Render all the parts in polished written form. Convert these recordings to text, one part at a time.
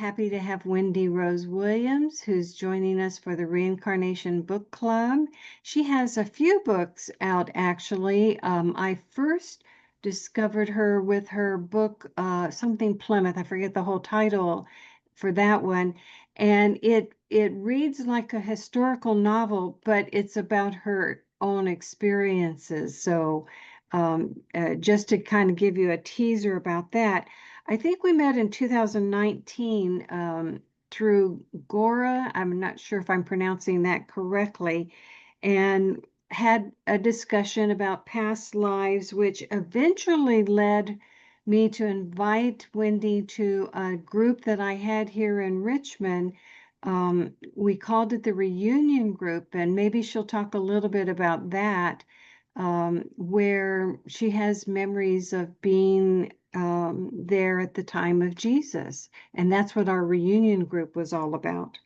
happy to have Wendy Rose Williams, who's joining us for the Reincarnation Book Club. She has a few books out, actually. I first discovered her with her book, something Plymouth. I forget the whole title for that one. And it reads like a historical novel, but it's about her own experiences. So just to kind of give you a teaser about that, I think we met in 2019 through Gora. I'm not sure if I'm pronouncing that correctly, and had a discussion about past lives, which eventually led me to invite Wendy to a group that I had here in Richmond. We called it the Reunion Group, and maybe she'll talk a little bit about that, where she has memories of being there at the time of Jesus. And that's what our reunion group was all about.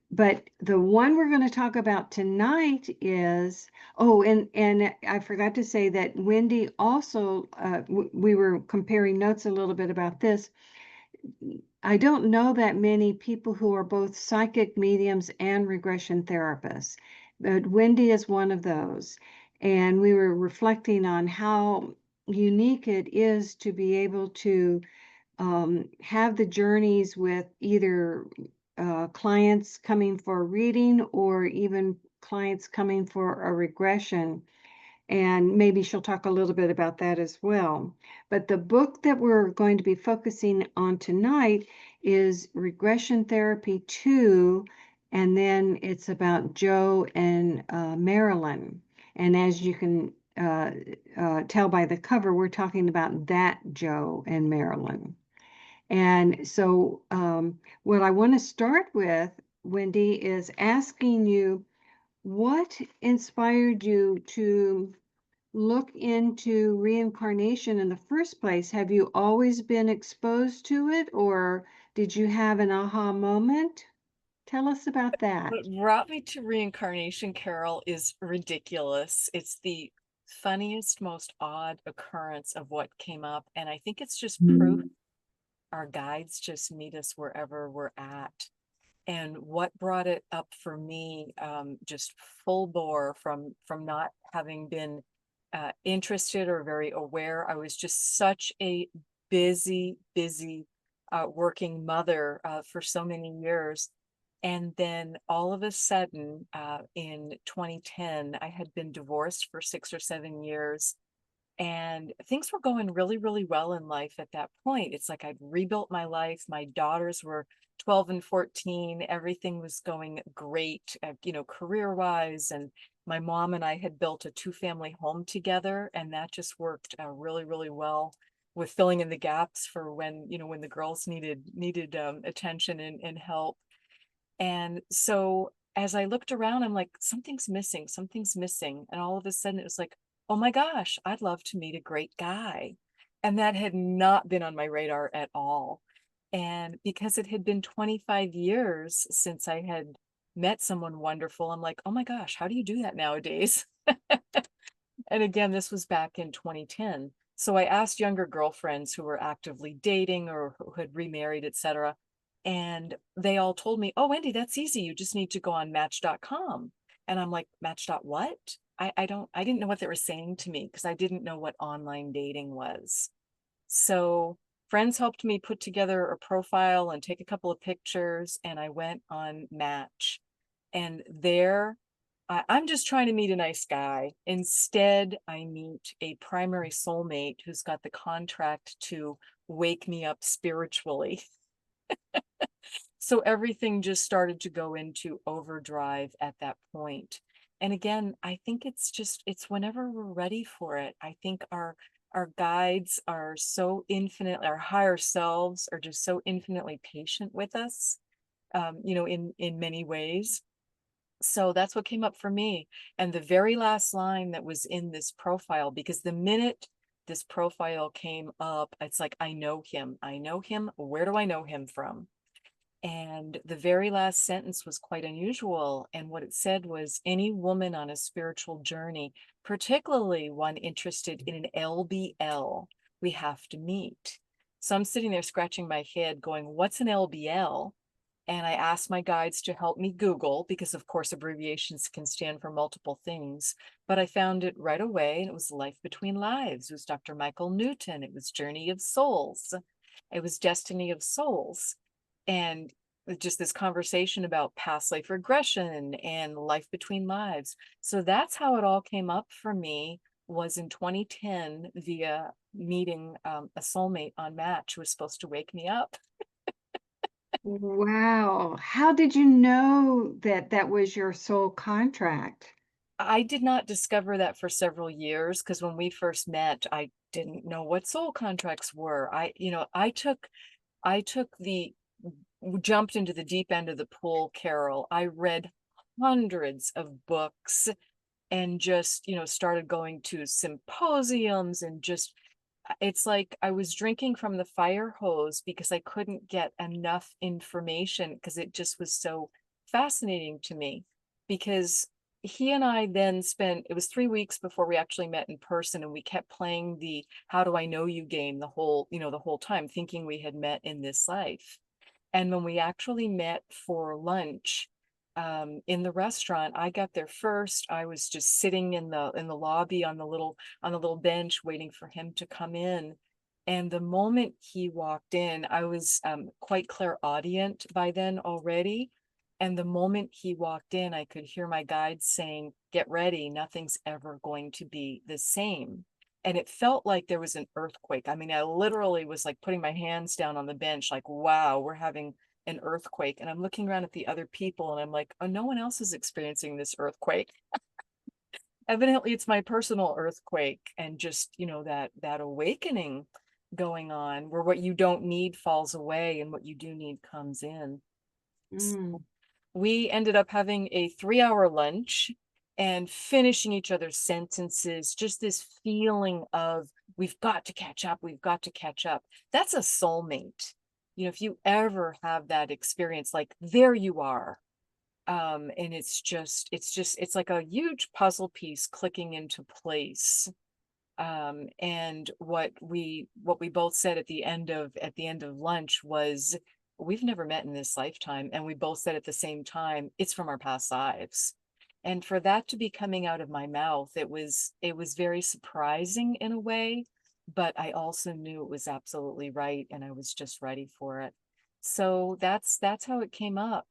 But the one we're going to talk about tonight is, oh, and I forgot to say that Wendy also, we were comparing notes a little bit about this. I don't know that many people who are both psychic mediums and regression therapists, but Wendy is one of those. And we were reflecting on how unique it is to be able to have the journeys with either clients coming for a reading or even clients coming for a regression. And maybe she'll talk a little bit about that as well. But the book that we're going to be focusing on tonight is Regression Therapy II, and then it's about Joe and Marilyn. And as you can tell by the cover, we're talking about that Joe and Marilyn. And so what I want to start with, Wendy, is asking you, what inspired you to look into reincarnation in the first place? Have you always been exposed to it, or did you have an aha moment? Tell us about that. What brought me to reincarnation, Carol, is ridiculous. It's the funniest, most odd occurrence of what came up. And I think it's just proof our guides just meet us wherever we're at. And what brought it up for me, just full bore from not having been interested or very aware. I was just such a busy working mother for so many years. And then all of a sudden, in 2010, I had been divorced for 6 or 7 years, and things were going really well in life at that point. It's like I'd rebuilt my life. My daughters were 12 and 14. Everything was going great, career-wise. And my mom and I had built a 2-family home together, and that just worked really well with filling in the gaps for when the girls needed attention and help. And so as I looked around, I'm like, something's missing. And all of a sudden it was like, oh my gosh, I'd love to meet a great guy. And that had not been on my radar at all. And because it had been 25 years since I had met someone wonderful, I'm like, oh my gosh, how do you do that nowadays? And again, this was back in 2010. So I asked younger girlfriends who were actively dating or who had remarried, etc. And they all told me, oh, Wendy, that's easy. You just need to go on match.com. And I'm like, match. What? I didn't know what they were saying to me because I didn't know what online dating was. So friends helped me put together a profile and take a couple of pictures, and I went on Match. And there, I'm just trying to meet a nice guy. Instead, I meet a primary soulmate who's got the contract to wake me up spiritually. So everything just started to go into overdrive at that point. And again, I think it's whenever we're ready for it. I think our guides are so infinite, our higher selves are just so infinitely patient with us, in many ways. So that's what came up for me. And the very last line that was in this profile, because the minute this profile came up, it's like, I know him. Where do I know him from? And the very last sentence was quite unusual. And what it said was, any woman on a spiritual journey, particularly one interested in an LBL, we have to meet. So I'm sitting there scratching my head going, what's an LBL? And I asked my guides to help me Google, because of course abbreviations can stand for multiple things, but I found it right away, and it was Life Between Lives. It was Dr. Michael Newton. It was Journey of Souls. It was Destiny of Souls. And just this conversation about past life regression and life between lives. So that's how it all came up for me, was in 2010 via meeting a soulmate on Match who was supposed to wake me up. Wow. How did you know that that was your soul contract? I did not discover that for several years, because when we first met, I didn't know what soul contracts were. I took the jumped into the deep end of the pool, Carol. I read hundreds of books and just, started going to symposiums, and just, it's like I was drinking from the fire hose because I couldn't get enough information, because it just was so fascinating to me. Because he and I then spent, it was 3 weeks before we actually met in person, and we kept playing the how do I know you game the whole time, thinking we had met in this life. And when we actually met for lunch, in the restaurant, I got there first. I was just sitting in the lobby on the little bench waiting for him to come in. And the moment he walked in, I was quite clairaudient by then already. And the moment he walked in, I could hear my guide saying, "Get ready, nothing's ever going to be the same." And it felt like there was an earthquake. I mean, I literally was like putting my hands down on the bench, like, wow, we're having an earthquake. And I'm looking around at the other people, and I'm like, oh, no one else is experiencing this earthquake. Evidently, it's my personal earthquake. And just, that awakening going on, where what you don't need falls away and what you do need comes in. Mm. We ended up having a 3-hour lunch and finishing each other's sentences, just this feeling of, we've got to catch up, we've got to catch up. That's a soulmate. If you ever have that experience, like, there you are. And it's like a huge puzzle piece clicking into place. And what we both said at the end of lunch was, we've never met in this lifetime. And we both said at the same time, it's from our past lives. And for that to be coming out of my mouth, it was very surprising in a way, but I also knew it was absolutely right, and I was just ready for it. So that's how it came up.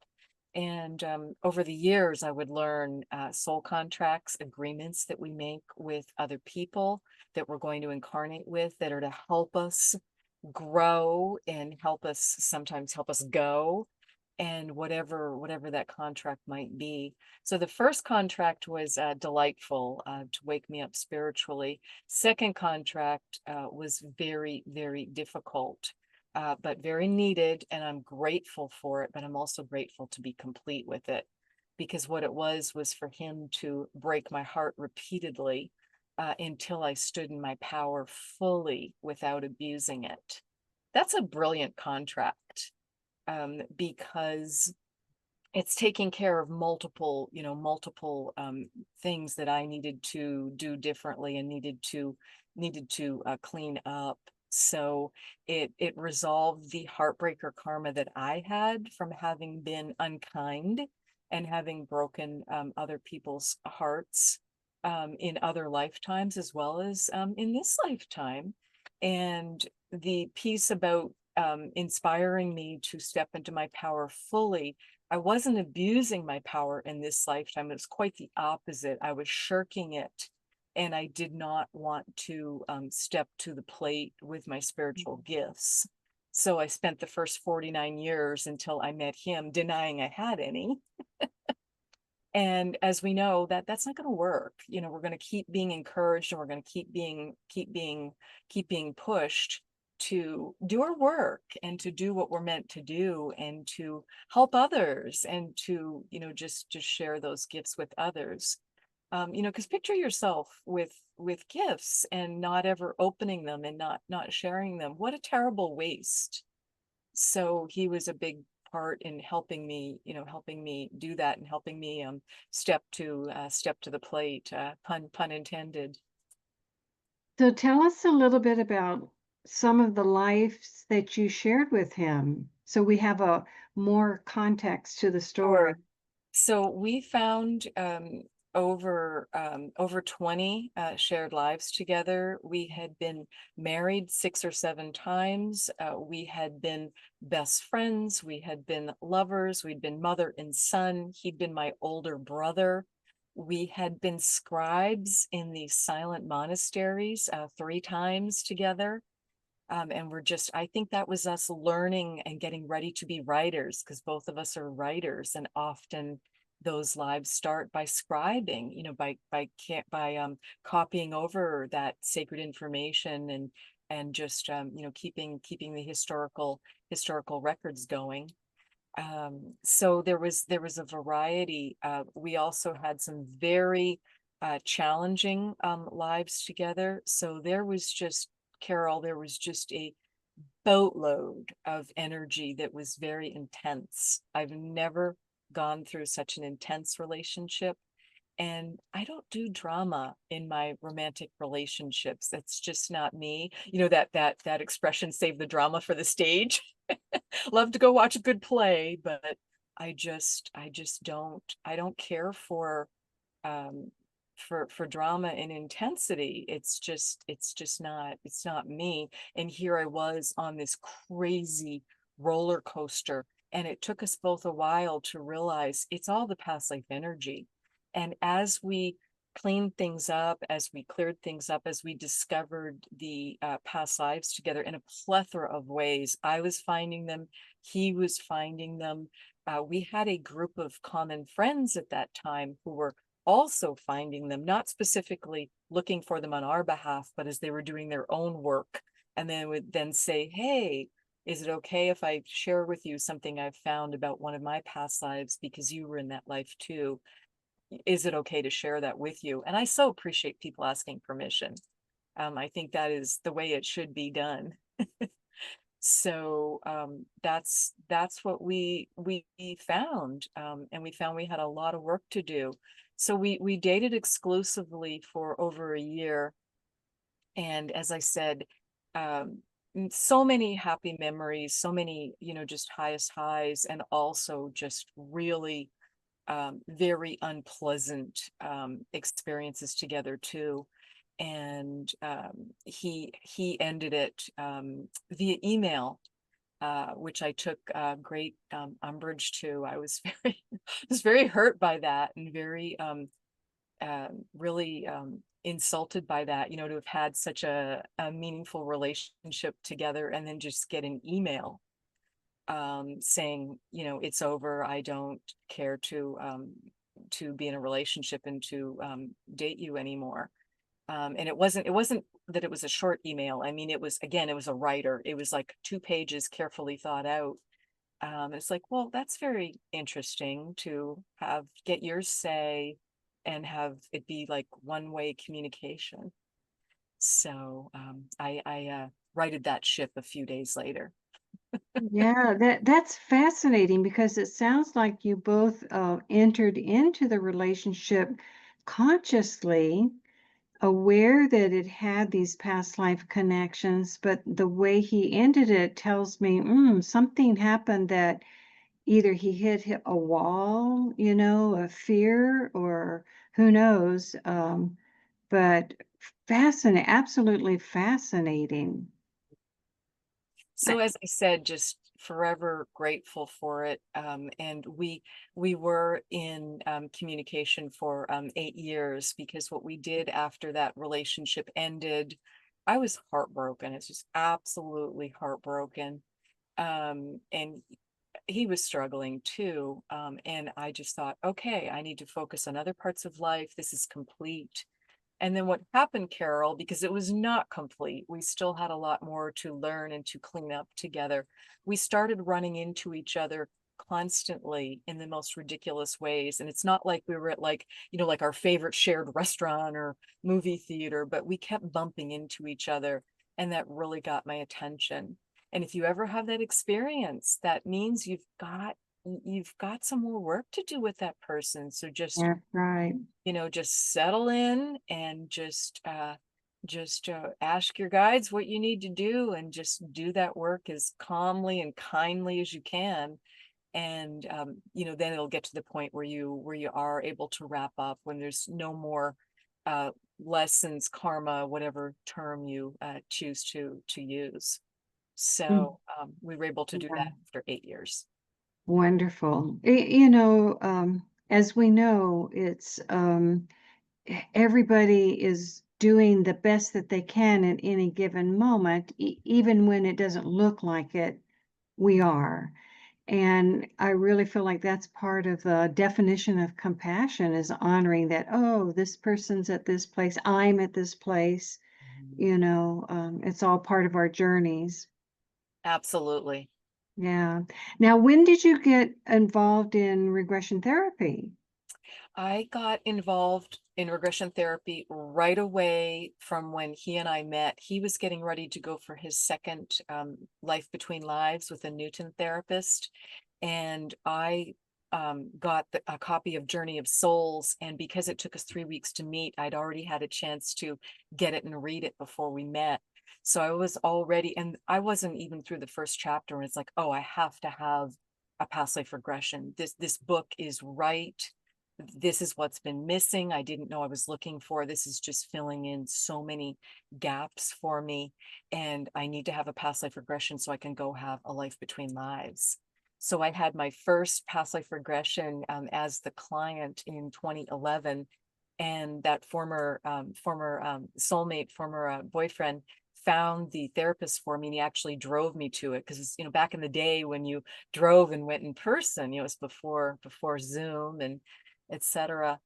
And over the years, I would learn soul contracts, agreements that we make with other people that we're going to incarnate with, that are to help us grow and sometimes help us go, and whatever that contract might be. So the first contract was delightful, to wake me up spiritually. Second contract was very, very difficult, but very needed, and I'm grateful for it. But I'm also grateful to be complete with it, because what it was for him to break my heart repeatedly, until I stood in my power fully without abusing it. That's a brilliant contract, because it's taking care of multiple things that I needed to do differently, and needed to clean up. So it resolved the heartbreaker karma that I had from having been unkind and having broken other people's hearts, in other lifetimes, as well as in this lifetime. And the piece about inspiring me to step into my power fully, I wasn't abusing my power in this lifetime. It was quite the opposite. I was shirking it, and I did not want to step to the plate with my spiritual gifts. So I spent the first 49 years until I met him denying I had any. And as we know, that's not going to work. We're going to keep being encouraged, and we're going to keep being pushed to do our work, and to do what we're meant to do, and to help others, and to, just share those gifts with others. Because picture yourself with gifts and not ever opening them, and not sharing them. What a terrible waste. So he was a big part in helping me do that, and helping me step to the plate, pun intended. So tell us a little bit about some of the lives that you shared with him, so we have a more context to the story. Sure. So we found over 20 shared lives together. We had been married 6 or 7 times. We had been best friends. We had been lovers. We'd been mother and son. He'd been my older brother. We had been scribes in the silent monasteries 3 times together. And I think that was us learning and getting ready to be writers, because both of us are writers, and often those lives start by scribing, by copying over that sacred information, and just keeping the historical records going. So there was a variety. We also had some very challenging lives together. So there was just a boatload of energy that was very intense. I've never gone through such an intense relationship. And I don't do drama in my romantic relationships. That's just not me. That expression, save the drama for the stage. Love to go watch a good play, but I don't care um for drama and intensity. It's not me. And here I was on this crazy roller coaster, and it took us both a while to realize it's all the past life energy. And as we cleaned things up, as we cleared things up, as we discovered the past lives together in a plethora of ways, I was finding them, he was finding them. We had a group of common friends at that time who were also finding them, not specifically looking for them on our behalf, but as they were doing their own work. And then would then say, hey, is it okay if I share with you something I've found about one of my past lives, because you were in that life too? Is it okay to share that with you? And I so appreciate people asking permission. I think that is the way it should be done. So that's what we found, and we found we had a lot of work to do. So we dated exclusively for over a year, and as I said, so many happy memories, so many, just highest highs, and also just really very unpleasant experiences together too. And he ended it via email, which I took great umbrage to. I was very hurt by that, and very really insulted by that. To have had such a meaningful relationship together, and then just get an email saying, it's over. I don't care to be in a relationship and to date you anymore. And it wasn't that it was a short email. I mean, it was a writer. It was like 2 pages, carefully thought out. It's like, well, that's very interesting to get your say and have it be like one-way communication. So I righted that ship a few days later. Yeah, that's fascinating because it sounds like you both entered into the relationship consciously, aware that it had these past life connections, but the way he ended it tells me something happened that either he hit a wall, a fear, or who knows. But fascinating, absolutely fascinating. So as I said, just forever grateful for it. And we were in communication for 8 years, because what we did after that relationship ended, I was heartbroken. It's just absolutely heartbroken. And he was struggling too. And I just thought, okay, I need to focus on other parts of life. This is complete. And then what happened, Carol, because it was not complete, we still had a lot more to learn and to clean up together. We started running into each other constantly in the most ridiculous ways. And it's not like we were at like our favorite shared restaurant or movie theater, but we kept bumping into each other. And that really got my attention. And if you ever have that experience, that means you've got some more work to do with that person. So just Yeah, right. just settle in and just just ask your guides what you need to do, and just do that work as calmly and kindly as you can. And then it'll get to the point where you are able to wrap up, when there's no more uh, lessons, karma, whatever term you choose to use. Mm. So we were able to do Yeah. that after 8 years. Wonderful. As we know, it's everybody is doing the best that they can at any given moment, even when it doesn't look like it, we are. And I really feel like that's part of the definition of compassion, is honoring that, oh, this person's at this place, I'm at this place, Mhm. it's all part of our journeys. Absolutely. Yeah. Now, when did you get involved in regression therapy? I got involved in regression therapy right away from when he and I met. He was getting ready to go for his second life between lives with a Newton therapist. And I got a copy of Journey of Souls. And because it took us 3 weeks to meet, I'd already had a chance to get it and read it before we met. So I was already, and I wasn't even through the first chapter. And it's like, oh, I have to have a past life regression. This book is right. This is what's been missing. I didn't know I was looking for. This is just filling in so many gaps for me. And I need to have a past life regression so I can go have a life between lives. So I had my first past life regression as the client in 2011. And that former soulmate, former boyfriend, found the therapist for me, and he actually drove me to it, because back in the day when you drove and went in person, it was before Zoom and etc.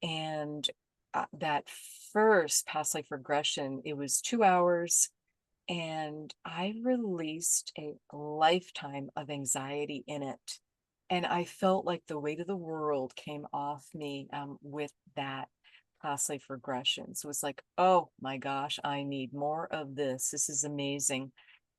And that first past life regression, it was 2 hours, and I released a lifetime of anxiety in it. And I felt like the weight of the world came off me with that past life regression. So it's like, oh my gosh, I need more of this. This is amazing.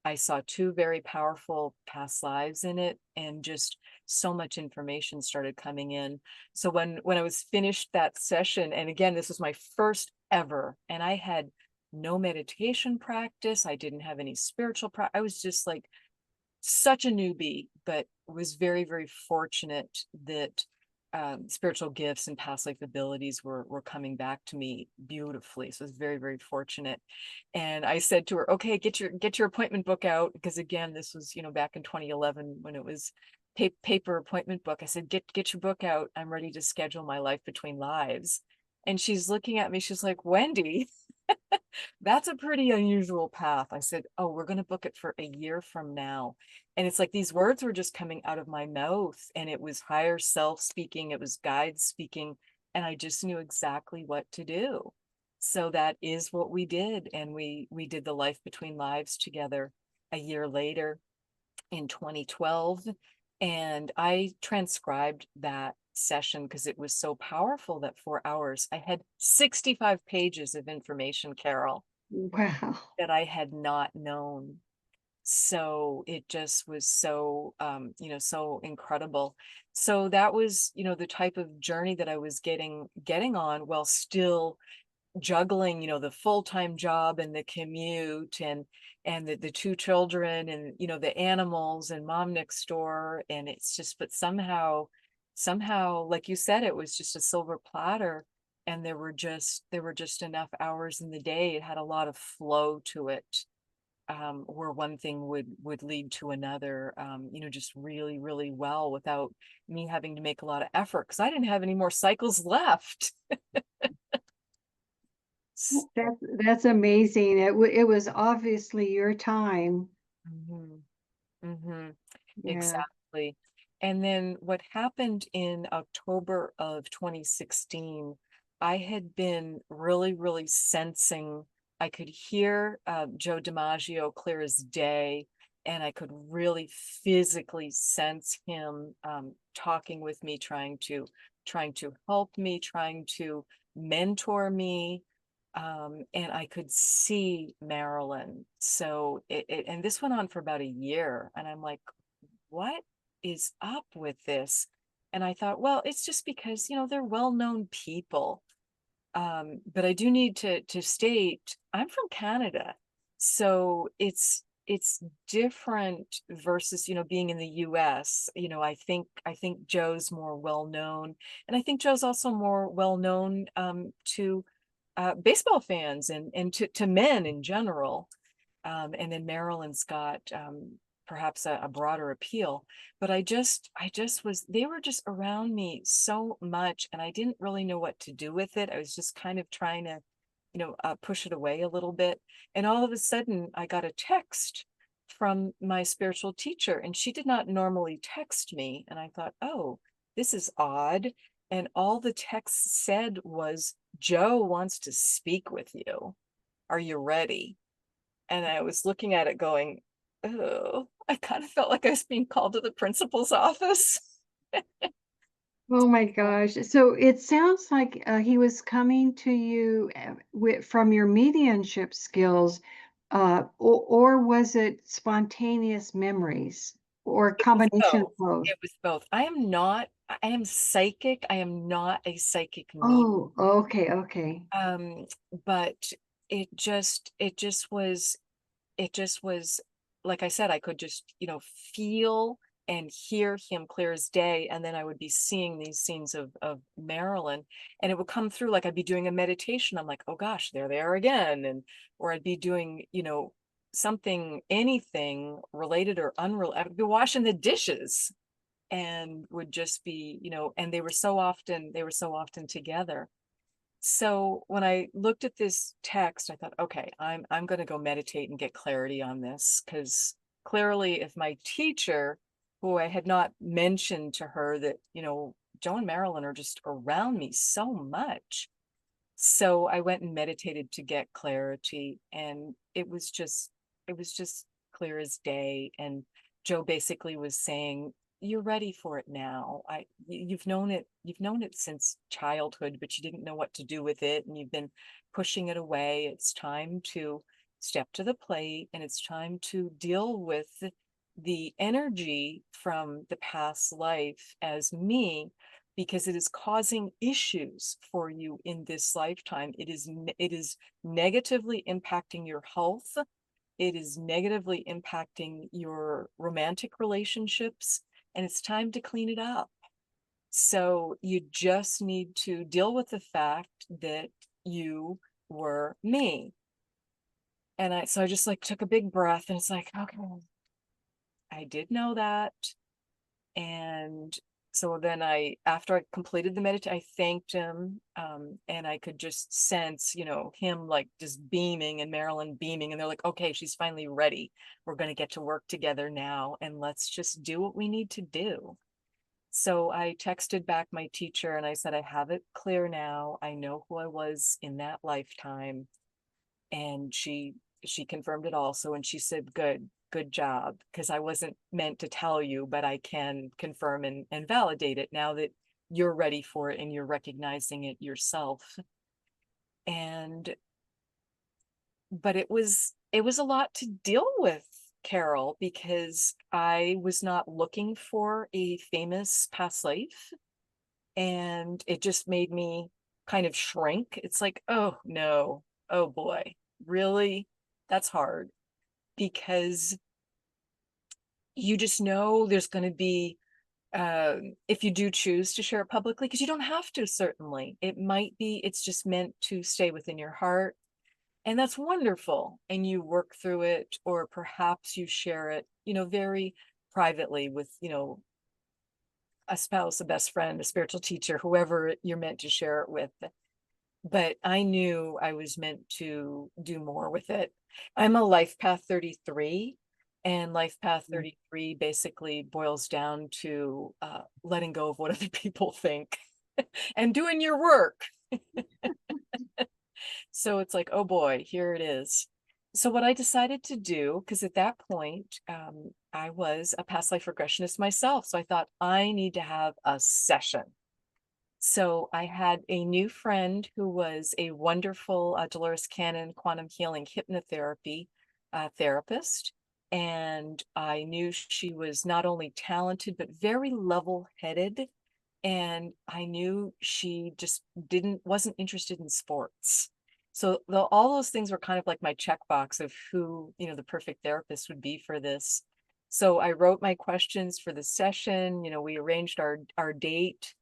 I saw two very powerful past lives in it, and just so much information started coming in. So when I was finished that session, and again, this was my first ever, and I had no meditation practice. I didn't have any spiritual practice. I was just like such a newbie, but was very, very fortunate that spiritual gifts and past life abilities were coming back to me beautifully. So I was very, very fortunate. And I said to her, okay, get your appointment book out. Because again, this was, back in 2011 when it was paper appointment book. I said, get your book out. I'm ready to schedule my life between lives. And she's looking at me, she's like, Wendy, that's a pretty unusual path. I said, oh, we're going to book it for a year from now. And it's like these words were just coming out of my mouth, and it was higher self speaking, it was guides speaking, and I just knew exactly what to do. So that is what we did. And we did the life between lives together a year later in 2012. And I transcribed that session because it was so powerful. That 4 hours, I had 65 pages of information, Carol, Wow. that I had not known. So it just was so so incredible. So that was the type of journey that I was getting on, while still juggling the full-time job and the commute, and the two children, and the animals, and mom next door. And it's just, but somehow, like you said, it was just a silver platter. And there were just enough hours in the day. It had a lot of flow to it, where one thing would lead to another, just really, really well, without me having to make a lot of effort, because I didn't have any more cycles left. That's amazing. It was obviously your time. Mhm. Mm-hmm. Yeah. Exactly. And then what happened in October of 2016, I had been really, really sensing, I could hear Joe DiMaggio clear as day, and I could really physically sense him talking with me, trying to help me, trying to mentor me. And I could see Marilyn. So and this went on for about a year. And I'm like, what is up with this? And I thought, well, it's just because, they're well-known people. But I do need to state I'm from Canada, so it's different versus, being in the US. I think Joe's more well known, and I think Joe's also more well known to baseball fans and to men in general. And then Marilyn's got perhaps a broader appeal. But they were just around me so much, and I didn't really know what to do with it. I was just kind of trying to, push it away a little bit. And all of a sudden, I got a text from my spiritual teacher, and she did not normally text me. And I thought, oh, this is odd. And all the text said was, Joe wants to speak with you. Are you ready? And I was looking at it going, oh, I kind of felt like I was being called to the principal's office. Oh my gosh. So it sounds like he was coming to you from your mediumship skills, or was it spontaneous memories or a It was combination both. of both? It was both. I am psychic. I am not a psychic medium. Oh, okay, okay. But it just was like I said, I could just, feel and hear him clear as day. And then I would be seeing these scenes of Marilyn, and it would come through like I'd be doing a meditation. I'm like, oh gosh, there they are again. Or I'd be doing, something, anything related or unrelated. I'd be washing the dishes and would just be, and they were so often together. So when I looked at this text, I thought, okay, I'm going to go meditate and get clarity on this, because clearly, if my teacher, who I had not mentioned to her that, Joe and Marilyn are just around me so much. So I went and meditated to get clarity, and it was just clear as day. And Joe basically was saying, you're ready for it now. You've known it since childhood, but you didn't know what to do with it, and you've been pushing it away. It's time to step to the plate, and it's time to deal with the energy from the past life as me, because it is causing issues for you in this lifetime. It is negatively impacting your health. It is negatively impacting your romantic relationships, and it's time to clean it up. So you just need to deal with the fact that you were me. So I just like took a big breath, and it's like, okay, I did know that. And so then after I completed the meditation, I thanked him, and I could just sense, him like just beaming and Marilyn beaming, and they're like, okay, she's finally ready. We're going to get to work together now, and let's just do what we need to do. So I texted back my teacher and I said, I have it clear now. I know who I was in that lifetime. And she confirmed it also, and she said, good job, because I wasn't meant to tell you, but I can confirm and validate it now that you're ready for it and you're recognizing it yourself. And but it was a lot to deal with, Carol, because I was not looking for a famous past life, and it just made me kind of shrink. It's like, oh no, oh boy, really? That's hard, because you just know there's going to be, if you do choose to share it publicly, because you don't have to, certainly. It's just meant to stay within your heart. And that's wonderful. And you work through it, or perhaps you share it, very privately with, a spouse, a best friend, a spiritual teacher, whoever you're meant to share it with. But I knew I was meant to do more with it. I'm a life path 33, and life path 33 basically boils down to letting go of what other people think and doing your work. So it's like, oh boy, here it is. So what I decided to do, because at that point, I was a past life regressionist myself. So I thought, I need to have a session. So I had a new friend who was a wonderful Dolores Cannon quantum healing hypnotherapy therapist. And I knew she was not only talented, but very level-headed. And I knew she just wasn't interested in sports. So all those things were kind of like my checkbox of who, the perfect therapist would be for this. So I wrote my questions for the session, we arranged our date.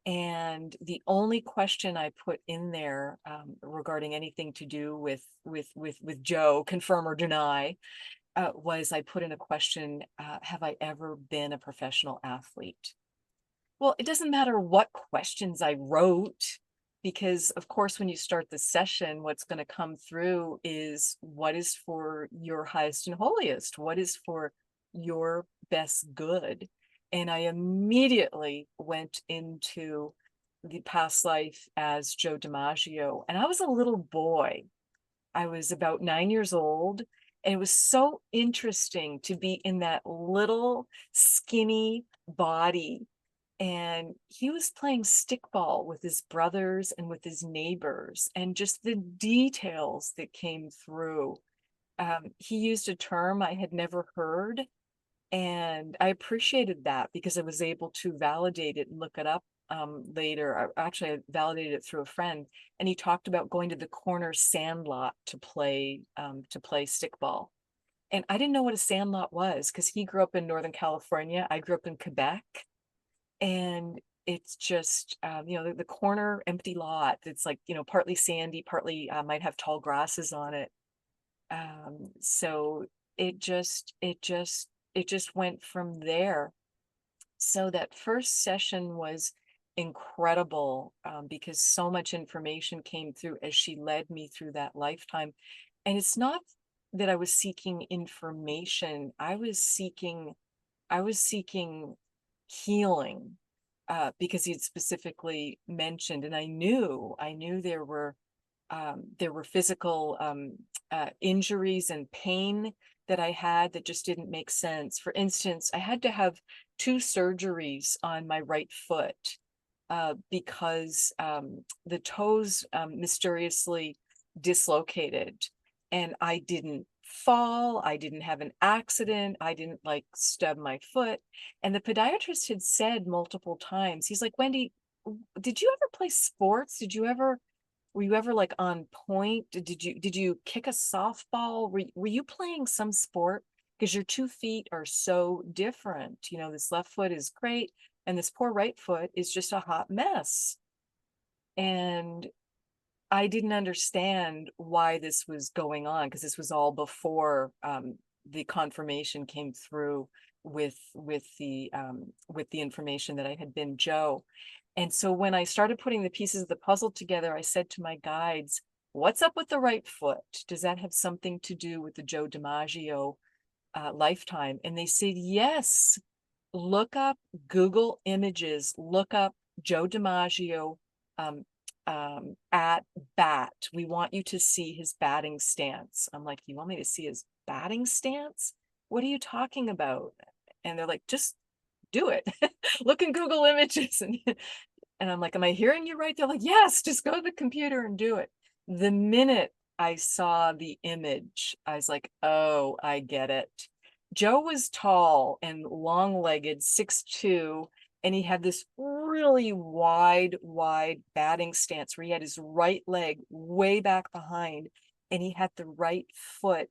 And the only question I put in there regarding anything to do with Joe, confirm or deny, was I put in a question, have I ever been a professional athlete? Well, it doesn't matter what questions I wrote, because of course, when you start the session, what's going to come through is what is for your highest and holiest, what is for your best good. And I immediately went into the past life as Joe DiMaggio. And I was a little boy. I was about 9 years old. And it was so interesting to be in that little skinny body, and he was playing stickball with his brothers and with his neighbors, and just the details that came through. He used a term I had never heard, and I appreciated that because I was able to validate it and look it up later. Actually, I validated it through a friend, and he talked about going to the corner sandlot to play stickball. And I didn't know what a sandlot was because he grew up in Northern California. I grew up in Quebec. And it's just, the corner empty lot. It's like, partly sandy, partly might have tall grasses on it. So it just went from there. So that first session was incredible because so much information came through as she led me through that lifetime. And it's not that I was seeking information. I was seeking healing because he'd specifically mentioned, and I knew there were physical injuries and pain that I had that just didn't make sense. For instance, I had to have 2 surgeries on my right foot because the toes mysteriously dislocated, and I didn't fall, I didn't have an accident, I didn't like stub my foot. And the podiatrist had said multiple times, he's like, Wendy, did you ever play sports? Were you ever like on point? Did you kick a softball? Were you playing some sport? Because your 2 feet are so different. This left foot is great, and this poor right foot is just a hot mess. And I didn't understand why this was going on, because this was all before the confirmation came through with the information that I had been Joe. And so when I started putting the pieces of the puzzle together, I said to my guides, what's up with the right foot? Does that have something to do with the Joe DiMaggio lifetime? And they said, yes, look up Google Images, look up Joe DiMaggio um, at bat. We want you to see his batting stance. I'm like, you want me to see his batting stance? What are you talking about? And they're like, just do it. Look in Google Images. And I'm like, am I hearing you right? They're like, yes, just go to the computer and do it. The minute I saw the image, I was like, oh, I get it. Joe was tall and long-legged, 6'2", and he had this really wide batting stance where he had his right leg way back behind, and he had the right foot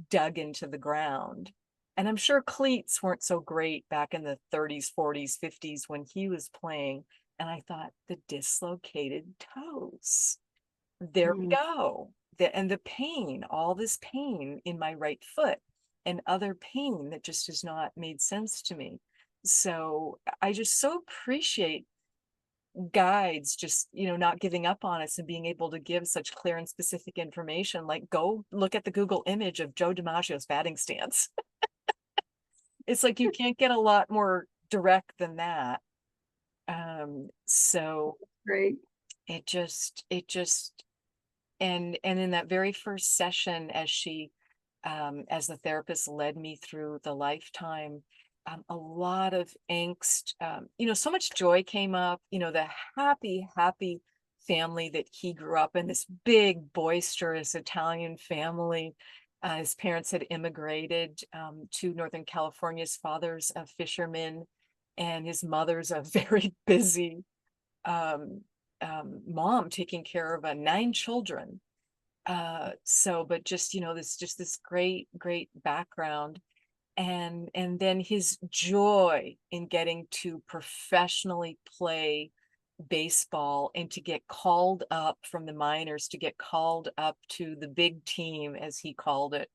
dug into the ground. And I'm sure cleats weren't so great back in the 30s, 40s, 50s when he was playing. And I thought, the dislocated toes. There we go. And the pain, all this pain in my right foot, and other pain that just has not made sense to me. So I just so appreciate guides just not giving up on us and being able to give such clear and specific information. Like, go look at the Google image of Joe DiMaggio's batting stance. It's like you can't get a lot more direct than that. So Great. it just and in that very first session, as the therapist led me through the lifetime, a lot of angst, so much joy came up, the happy family that he grew up in, this big, boisterous Italian family. His parents had immigrated to Northern California. His father's a fisherman. and his mother's a very busy mom taking care of 9 children. So, but just, this great background. And then his joy in getting to professionally play baseball and to get called up from the minors, to get called up to the big team, as he called it,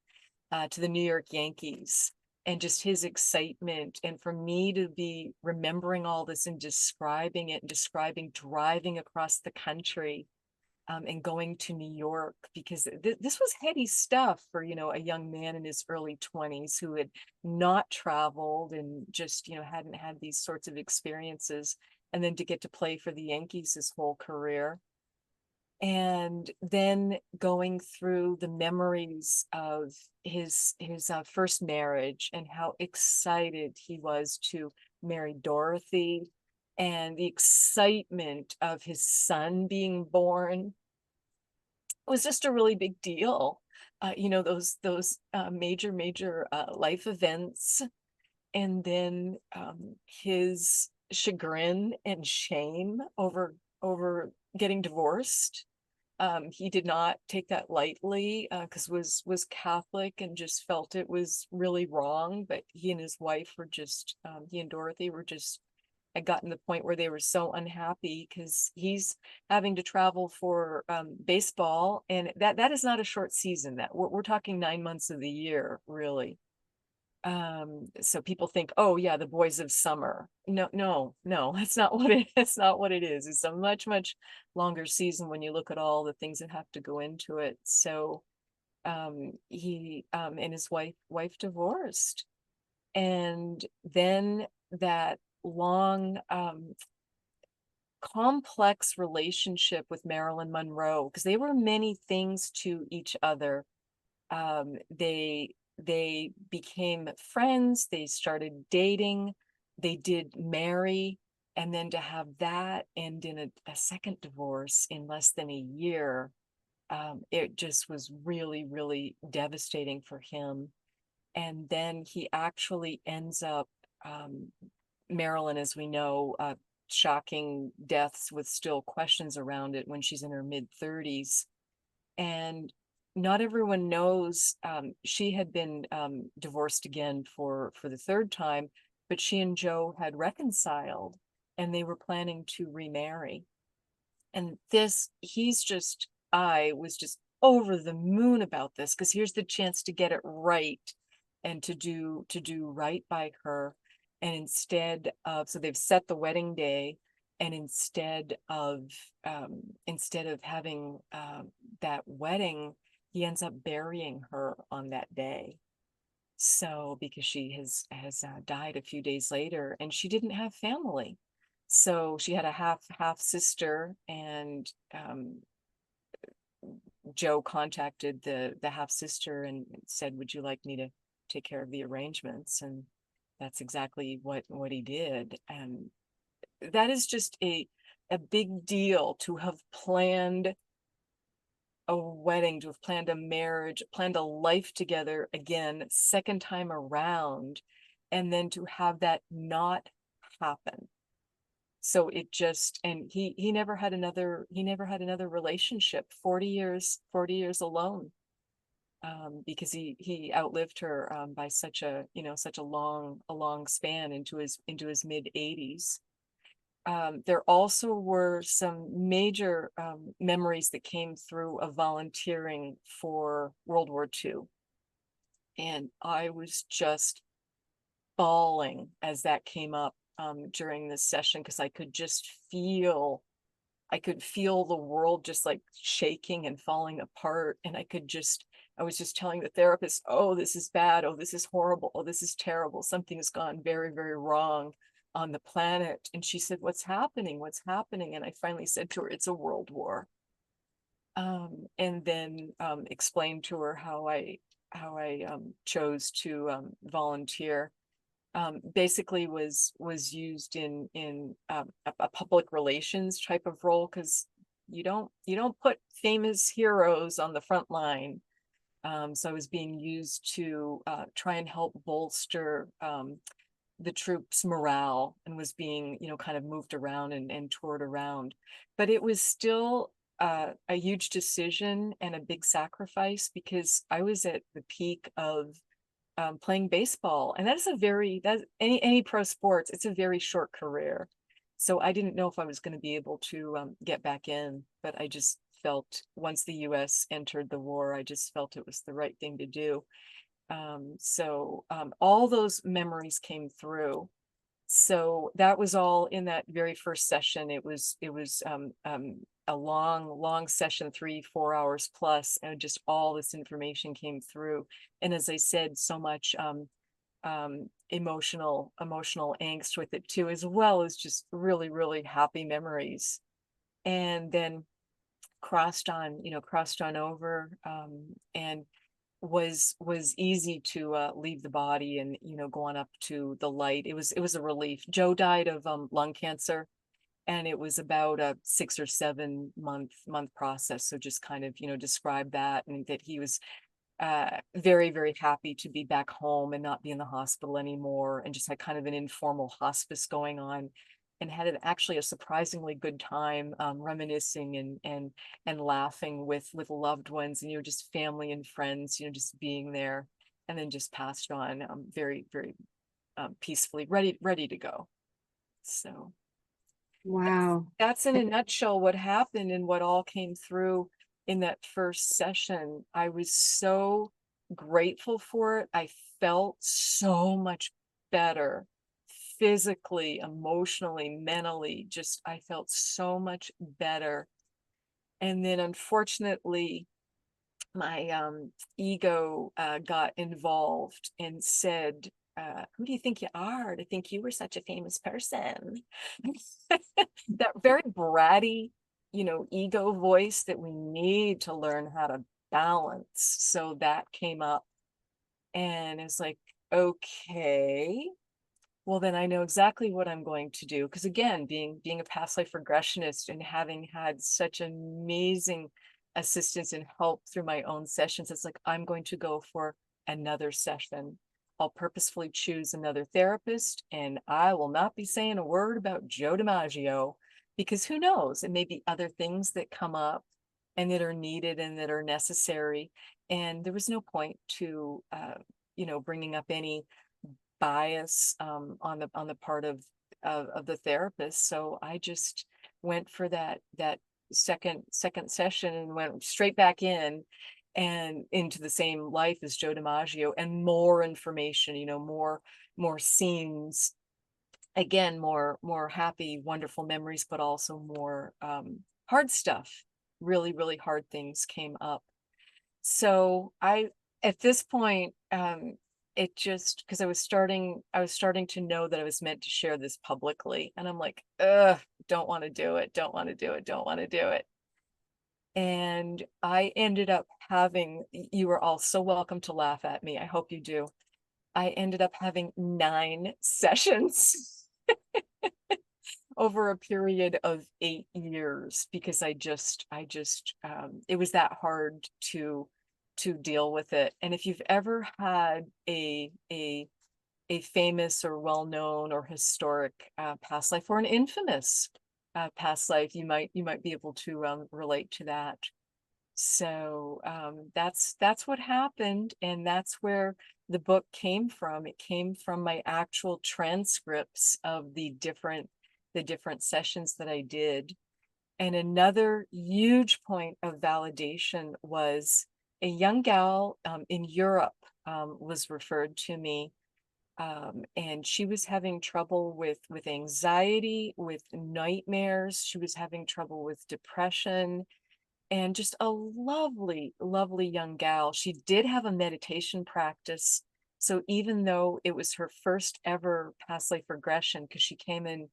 to the New York Yankees, and just his excitement. And for me to be remembering all this and describing it and describing driving across the country, and going to New York, because this was heady stuff for, a young man in his early 20s who had not traveled and just, hadn't had these sorts of experiences. And then to get to play for the Yankees his whole career. And then going through the memories of his first marriage and how excited he was to marry Dorothy, and the excitement of his son being born. It was just a really big deal. Those major life events, and then his chagrin and shame over getting divorced. He did not take that lightly, because was Catholic and just felt it was really wrong. But he and his wife were just, he and Dorothy were just, had gotten to the point where they were so unhappy because he's having to travel for baseball, and that is not a short season. That we're talking 9 months of the year, really. So people think, oh yeah, the boys of summer. No, that's not what that's not what it is. It's a much longer season when you look at all the things that have to go into it. So he and his wife divorced, and then that long complex relationship with Marilyn Monroe, because they were many things to each other. They became friends, they started dating, they did marry, and then to have that end in a second divorce in less than a year, it just was really devastating for him. And then he actually ends up, Marilyn, as we know, shocking deaths with still questions around it when she's in her mid-30s. And not everyone knows, she had been divorced again for the third time, but she and Joe had reconciled and they were planning to remarry. And I was just over the moon about this, because here's the chance to get it right and to do right by her. And instead of, so they've set the wedding day, and instead of having that wedding, he ends up burying her on that day. So because she has died a few days later, and she didn't have family, so she had a half sister, and Joe contacted the half sister and said, "Would you like me to take care of the arrangements?" And that's exactly what he did. And that is just a big deal, to have planned a wedding, to have planned a marriage, planned a life together again, second time around, and then to have that not happen. So it just, and he never had another relationship. 40 years alone, because he outlived her by such a long span into his mid 80s. There also were some major memories that came through of volunteering for World War II. And I was just bawling as that came up during this session, because I could feel the world just like shaking and falling apart. And I was just telling the therapist, oh, this is bad. Oh, this is horrible. Oh, this is terrible. Something has gone very, very wrong on the planet. And she said, what's happening? What's happening? And I finally said to her, it's a world war. And then explained to her how I chose to volunteer. Basically was used in a public relations type of role, because you don't put famous heroes on the front line. So I was being used to try and help bolster the troops' morale and was being, kind of moved around and toured around. But it was still a huge decision and a big sacrifice, because I was at the peak of playing baseball, and that's any pro sports. It's a very short career, so I didn't know if I was going to be able to get back in. But I just felt, once the U.S. entered the war, I just felt it was the right thing to do. So all those memories came through. So that was all in that very first session. It was a long session, 3-4 hours plus, and just all this information came through. And as I said, so much emotional angst with it too, as well as just really, really happy memories. And then crossed on over, and was easy to leave the body and go on up to the light. It was a relief. Joe died of lung cancer, and it was about a 6 or 7 month process. So just kind of describe that, and that he was very, very happy to be back home and not be in the hospital anymore, and just had kind of an informal hospice going on, and had actually a surprisingly good time, reminiscing and laughing with loved ones, and just family and friends, just being there. And then just passed on, very, very peacefully, ready to go. So Wow. that's in a nutshell what happened and what all came through in that first session. I was so grateful for it. I felt so much better physically, emotionally, mentally. Just, I felt so much better. And then unfortunately, my ego got involved and said, who do you think you are to think you were such a famous person? That very bratty, ego voice that we need to learn how to balance. So that came up, and it's like, okay, well, then I know exactly what I'm going to do. Because again, being a past life regressionist and having had such amazing assistance and help through my own sessions, it's like, I'm going to go for another session. I'll purposefully choose another therapist, and I will not be saying a word about Joe DiMaggio, because who knows, it may be other things that come up and that are needed and that are necessary. And there was no point to, bringing up any bias on the part of the therapist. So I just went for that second session and went straight back in and into the same life as Joe DiMaggio, and more information, more scenes, again, more happy, wonderful memories, but also more hard stuff. Really, really hard things came up. So at this point, it just, because I was starting to know that I was meant to share this publicly, and I'm like, ugh, don't want to do it, don't want to do it, don't want to do it. And I ended up having, you are all so welcome to laugh at me, I hope you do. I ended up having 9 sessions over a period of 8 years, because I just it was that hard to deal with it. And if you've ever had a famous or well-known or historic past life, or an infamous past life, you might be able to relate to that. So that's what happened, and that's where the book came from. It came from my actual transcripts of the different sessions that I did. And another huge point of validation was a young gal in Europe was referred to me, and she was having trouble with anxiety, with nightmares. She was having trouble with depression, and just a lovely, lovely young gal. She did have a meditation practice. So even though it was her first ever past life regression, because she came in,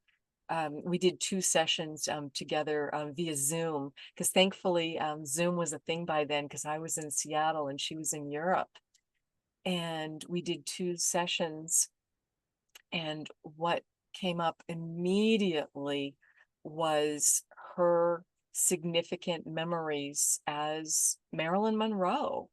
we did 2 sessions together via Zoom, because thankfully Zoom was a thing by then, because I was in Seattle and she was in Europe. And we did 2 sessions. And what came up immediately was her significant memories as Marilyn Monroe,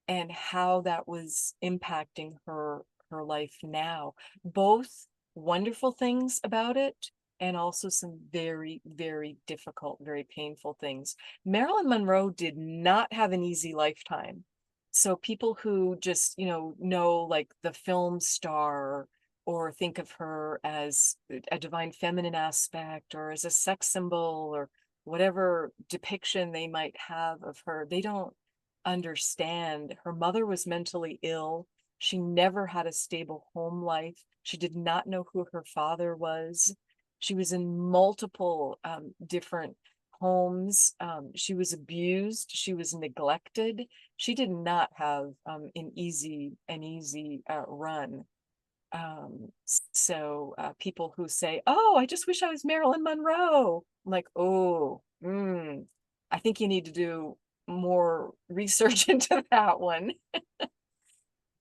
and how that was impacting her life now, both wonderful things about it, and also some very, very difficult, very painful things. Marilyn Monroe did not have an easy lifetime. So people who just, know like the film star, or think of her as a divine feminine aspect, or as a sex symbol, or whatever depiction they might have of her, they don't understand. Her mother was mentally ill. She never had a stable home life. She did not know who her father was. She was in multiple different homes. She was abused. She was neglected. She did not have an easy run. So people who say, "Oh, I just wish I was Marilyn Monroe," I'm like, "Oh, I think you need to do more research into that one."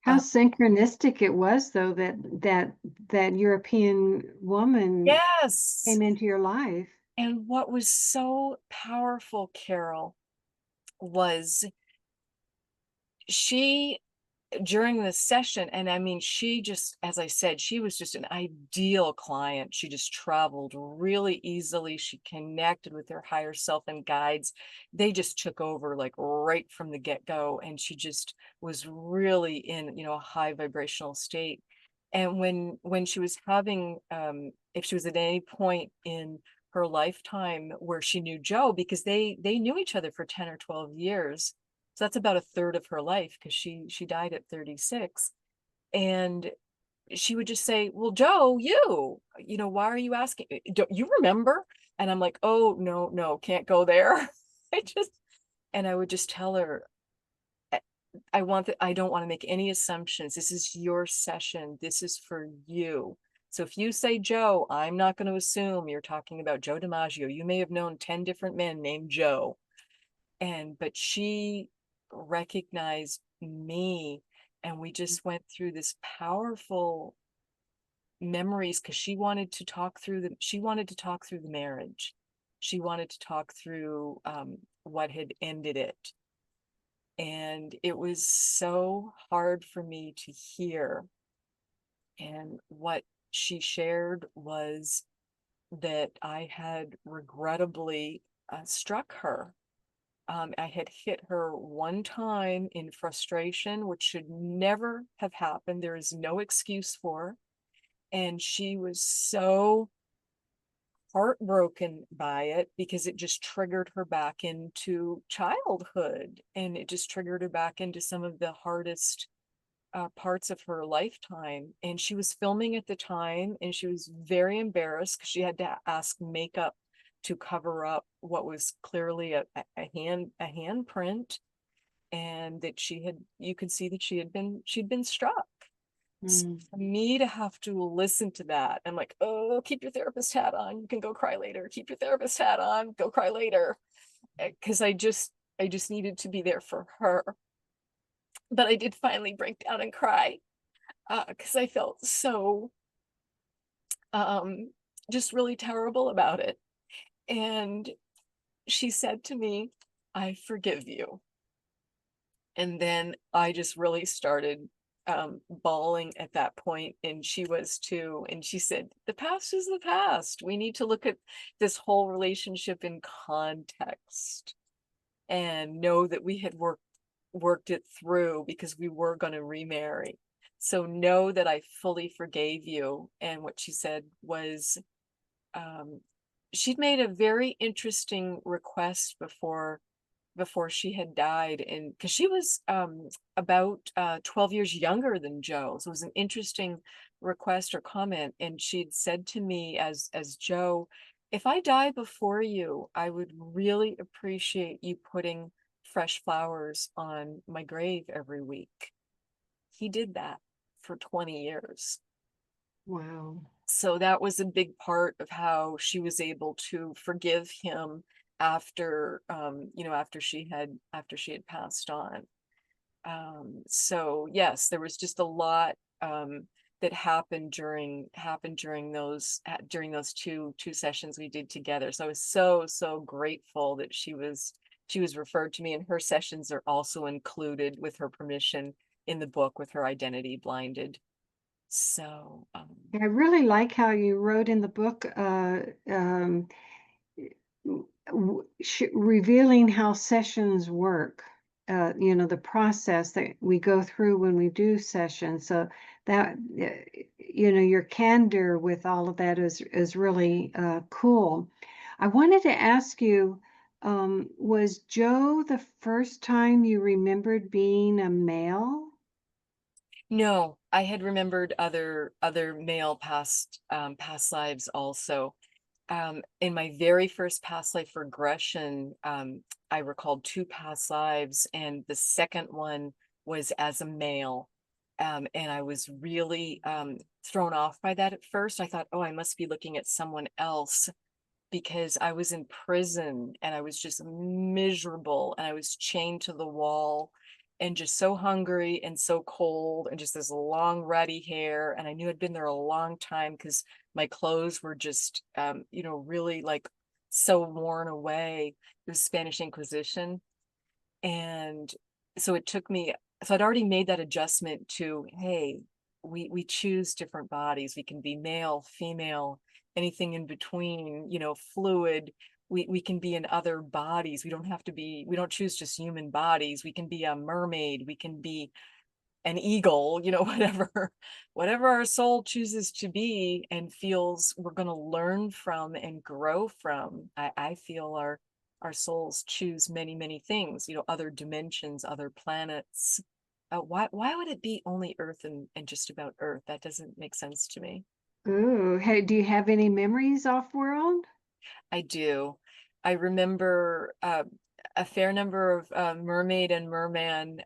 How synchronistic it was, though, that European woman Yes. came into your life. And what was so powerful, Carol, was she, during the session, and I mean, she just, as I said, she was just an ideal client. She just traveled really easily. She connected with her higher self and guides. They just took over like right from the get-go, and she just was really in, a high vibrational state. And when she was having, if she was at any point in her lifetime where she knew Joe, because they knew each other for 10 or 12 years, so that's about a third of her life, because she died at 36. And she would just say, "Well, Joe, why are you asking? Don't you remember?" And I'm like, "Oh, no, no, can't go there." And I would just tell her, I don't want to make any assumptions. This is your session. This is for you. So if you say Joe, I'm not going to assume you're talking about Joe DiMaggio. You may have known 10 different men named Joe. But she recognized me, and we just went through this powerful memories, because she wanted to talk through the marriage. She wanted to talk through what had ended it. And it was so hard for me to hear. And what she shared was that I had regrettably struck her. I had hit her one time in frustration, which should never have happened. There is no excuse for. And she was so heartbroken by it, because it just triggered her back into childhood, and it just triggered her back into some of the hardest parts of her lifetime. And she was filming at the time, and she was very embarrassed because she had to ask makeup to cover up what was clearly a handprint, and that you could see that she'd been struck. So Mm. for me to have to listen to that, I'm like, "Oh, keep your therapist hat on. You can go cry later. Keep your therapist hat on. Go cry later." Because I just needed to be there for her. But I did finally break down and cry, because I felt so um, just really terrible about it. And she said to me, "I forgive you." And then I just really started bawling at that point, and she was too. And she said, "The past is the past. We need to look at this whole relationship in context, and know that we had worked it through, because we were going to remarry. So know that I fully forgave you." And what she said was, she'd made a very interesting request before she had died, and because she was about 12 years younger than Joe, so it was an interesting request or comment. And she'd said to me, as Joe, "If I die before you, I would really appreciate you putting fresh flowers on my grave every week." He did that for 20 years. Wow. So that was a big part of how she was able to forgive him after after she had passed on. So yes, there was just a lot that happened during those two sessions we did together. So I was so grateful that she was referred to me, and her sessions are also included with her permission in the book, with her identity blinded. So, I really like how you wrote in the book, revealing how sessions work. The process that we go through when we do sessions. So that, your candor with all of that is really cool. I wanted to ask you, was Joe the first time you remembered being a male? no, I had remembered other male past lives also. In my very first past life regression, I recalled 2 past lives, and the second one was as a male. And I was really thrown off by that at first. I thought, oh, I must be looking at someone else, because I was in prison and I was just miserable and I was chained to the wall and just so hungry and so cold and just this long ratty hair. And I knew I'd been there a long time because my clothes were just, really like so worn away. It was Spanish Inquisition. And so it took me, so I'd already made that adjustment to, hey, we choose different bodies. We can be male, female, anything in between, fluid. We can be in other bodies. We don't choose just human bodies. We can be a mermaid, we can be an eagle, whatever our soul chooses to be and feels we're going to learn from and grow from. I feel our souls choose many, many things, other dimensions, other planets. Why would it be only Earth and just about Earth? That doesn't make sense to me. Ooh, hey, do you have any memories off world? I do. I remember a fair number of mermaid and merman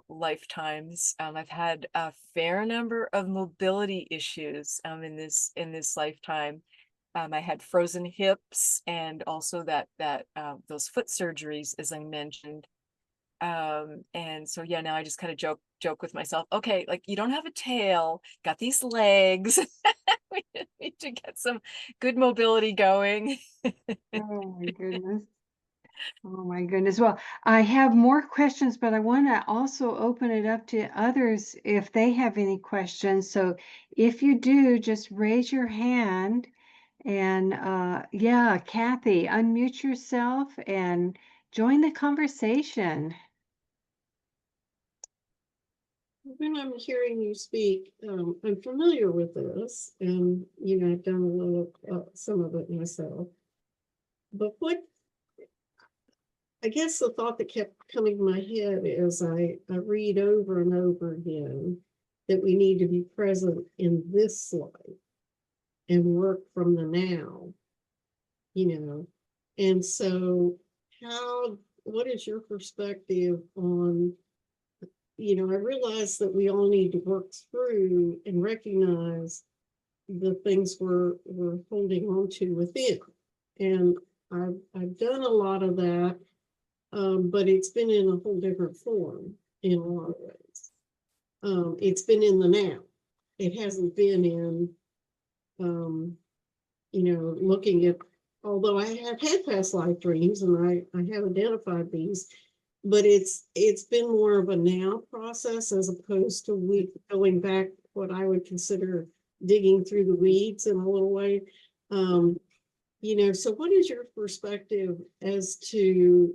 lifetimes. I've had a fair number of mobility issues in this lifetime. I had frozen hips and also that those foot surgeries, as I mentioned. And so yeah, now I just kind of joke with myself. Okay, like, you don't have a tail, got these legs. We need to get some good mobility going. Oh my goodness. Oh my goodness. Well, I have more questions, but I want to also open it up to others if they have any questions. So if you do, just raise your hand. And yeah, Kathy, unmute yourself and join the conversation. When I'm hearing you speak, I'm familiar with this, and I've done a little, some of it myself. But I guess the thought that kept coming to my head as I read over and over again that we need to be present in this life and work from the now, And so, what is your perspective on? I realize that we all need to work through and recognize the things we're holding on to within. And I've done a lot of that, but it's been in a whole different form in a lot of ways. It's been in the now. It hasn't been in, looking at, although I have had past life dreams and I have identified these, but it's been more of a now process as opposed to going back, what I would consider digging through the weeds in a little way. So what is your perspective as to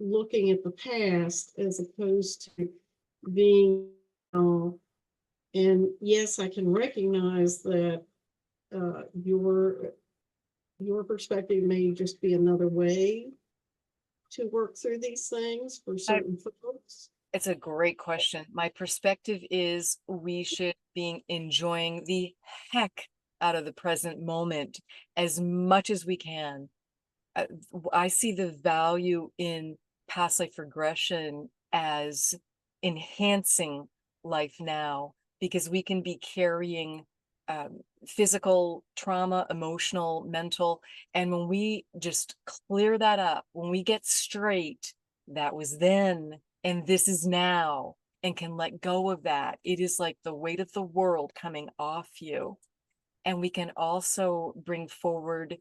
looking at the past as opposed to being, and yes, I can recognize that your perspective may just be another way to work through these things for certain folks. It's a great question. My perspective is we should be enjoying the heck out of the present moment as much as we can. I see the value in past life regression as enhancing life now, because we can be carrying physical trauma, emotional, mental. And when we just clear that up, when we get straight, that was then and this is now, and can let go of that, it is like the weight of the world coming off you. And we can also bring forward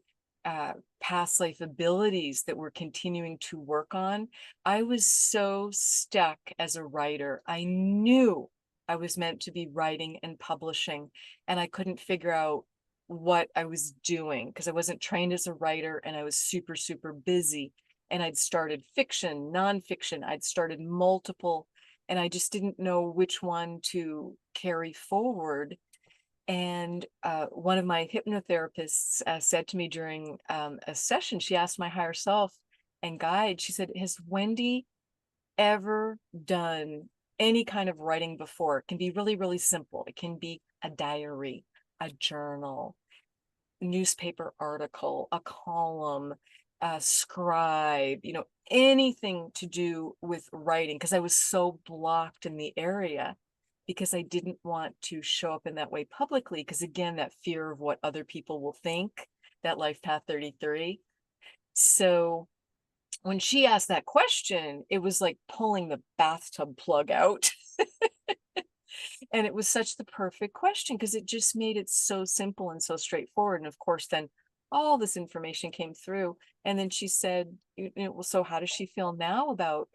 past life abilities that we're continuing to work on. I was so stuck as a writer. I knew I was meant to be writing and publishing, and I couldn't figure out what I was doing because I wasn't trained as a writer, and I was super, super busy. And I'd started fiction, nonfiction, I'd started multiple, and I just didn't know which one to carry forward. And one of my hypnotherapists said to me during a session, she asked my higher self and guide, she said, has Wendy ever done any kind of writing before? It can be really, really simple. It can be a diary, a journal, newspaper article, a column, a scribe, anything to do with writing, because I was so blocked in the area because I didn't want to show up in that way publicly. Because again, that fear of what other people will think, that life path 33. So when she asked that question, it was like pulling the bathtub plug out. And it was such the perfect question because it just made it so simple and so straightforward. And of course, then all this information came through. And then she said, well, so how does she feel now about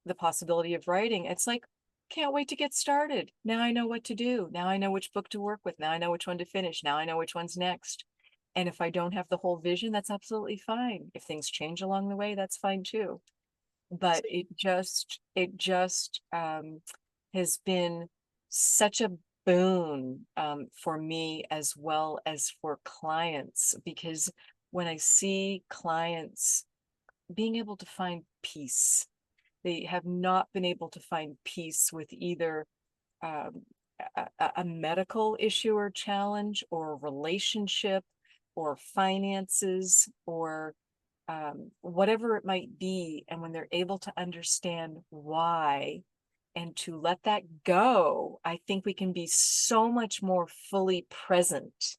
the possibility of writing? It's like, can't wait to get started. Now I know what to do. Now I know which book to work with. Now I know which one to finish. Now I know which one's next. And if I don't have the whole vision, that's absolutely fine. If things change along the way, that's fine too. But it just has been such a boon for me as well as for clients, because when I see clients being able to find peace, they have not been able to find peace with either a medical issue or challenge, or a relationship, or finances, or whatever it might be. And when they're able to understand why and to let that go, I think we can be so much more fully present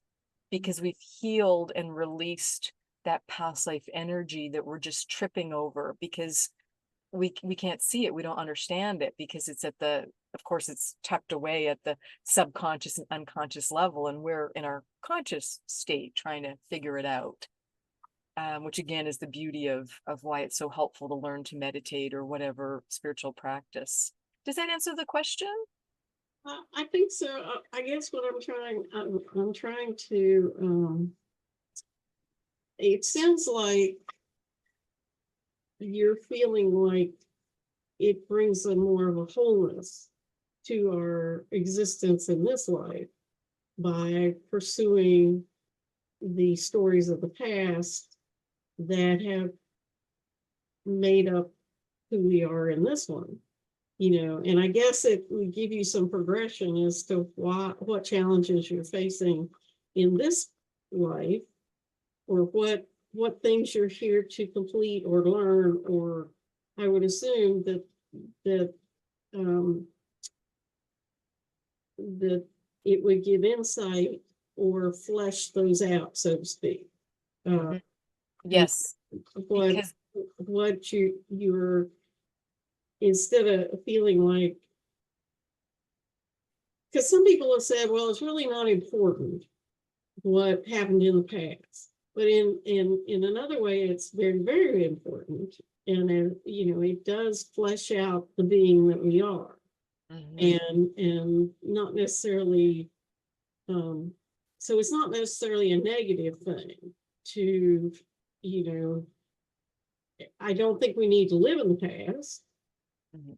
because we've healed and released that past life energy that we're just tripping over because we can't see it. We don't understand it because it's of course, it's tucked away at the subconscious and unconscious level. And we're in our conscious state trying to figure it out. Which again is the beauty of why it's so helpful to learn to meditate or whatever spiritual practice. Does that answer the question? I think so. I guess what I'm trying to, it sounds like you're feeling like it brings a more of a wholeness to our existence in this life by pursuing the stories of the past that have made up who we are in this one. And I guess it would give you some progression as to what challenges you're facing in this life, or what things you're here to complete or learn, or I would assume that that it would give insight or flesh those out, so to speak. Yes. What you're, instead of feeling like, because some people have said, well, it's really not important what happened in the past, but in another way, it's very, very important, and it does flesh out the being that we are, and not necessarily, so it's not necessarily a negative thing to, I don't think we need to live in the past.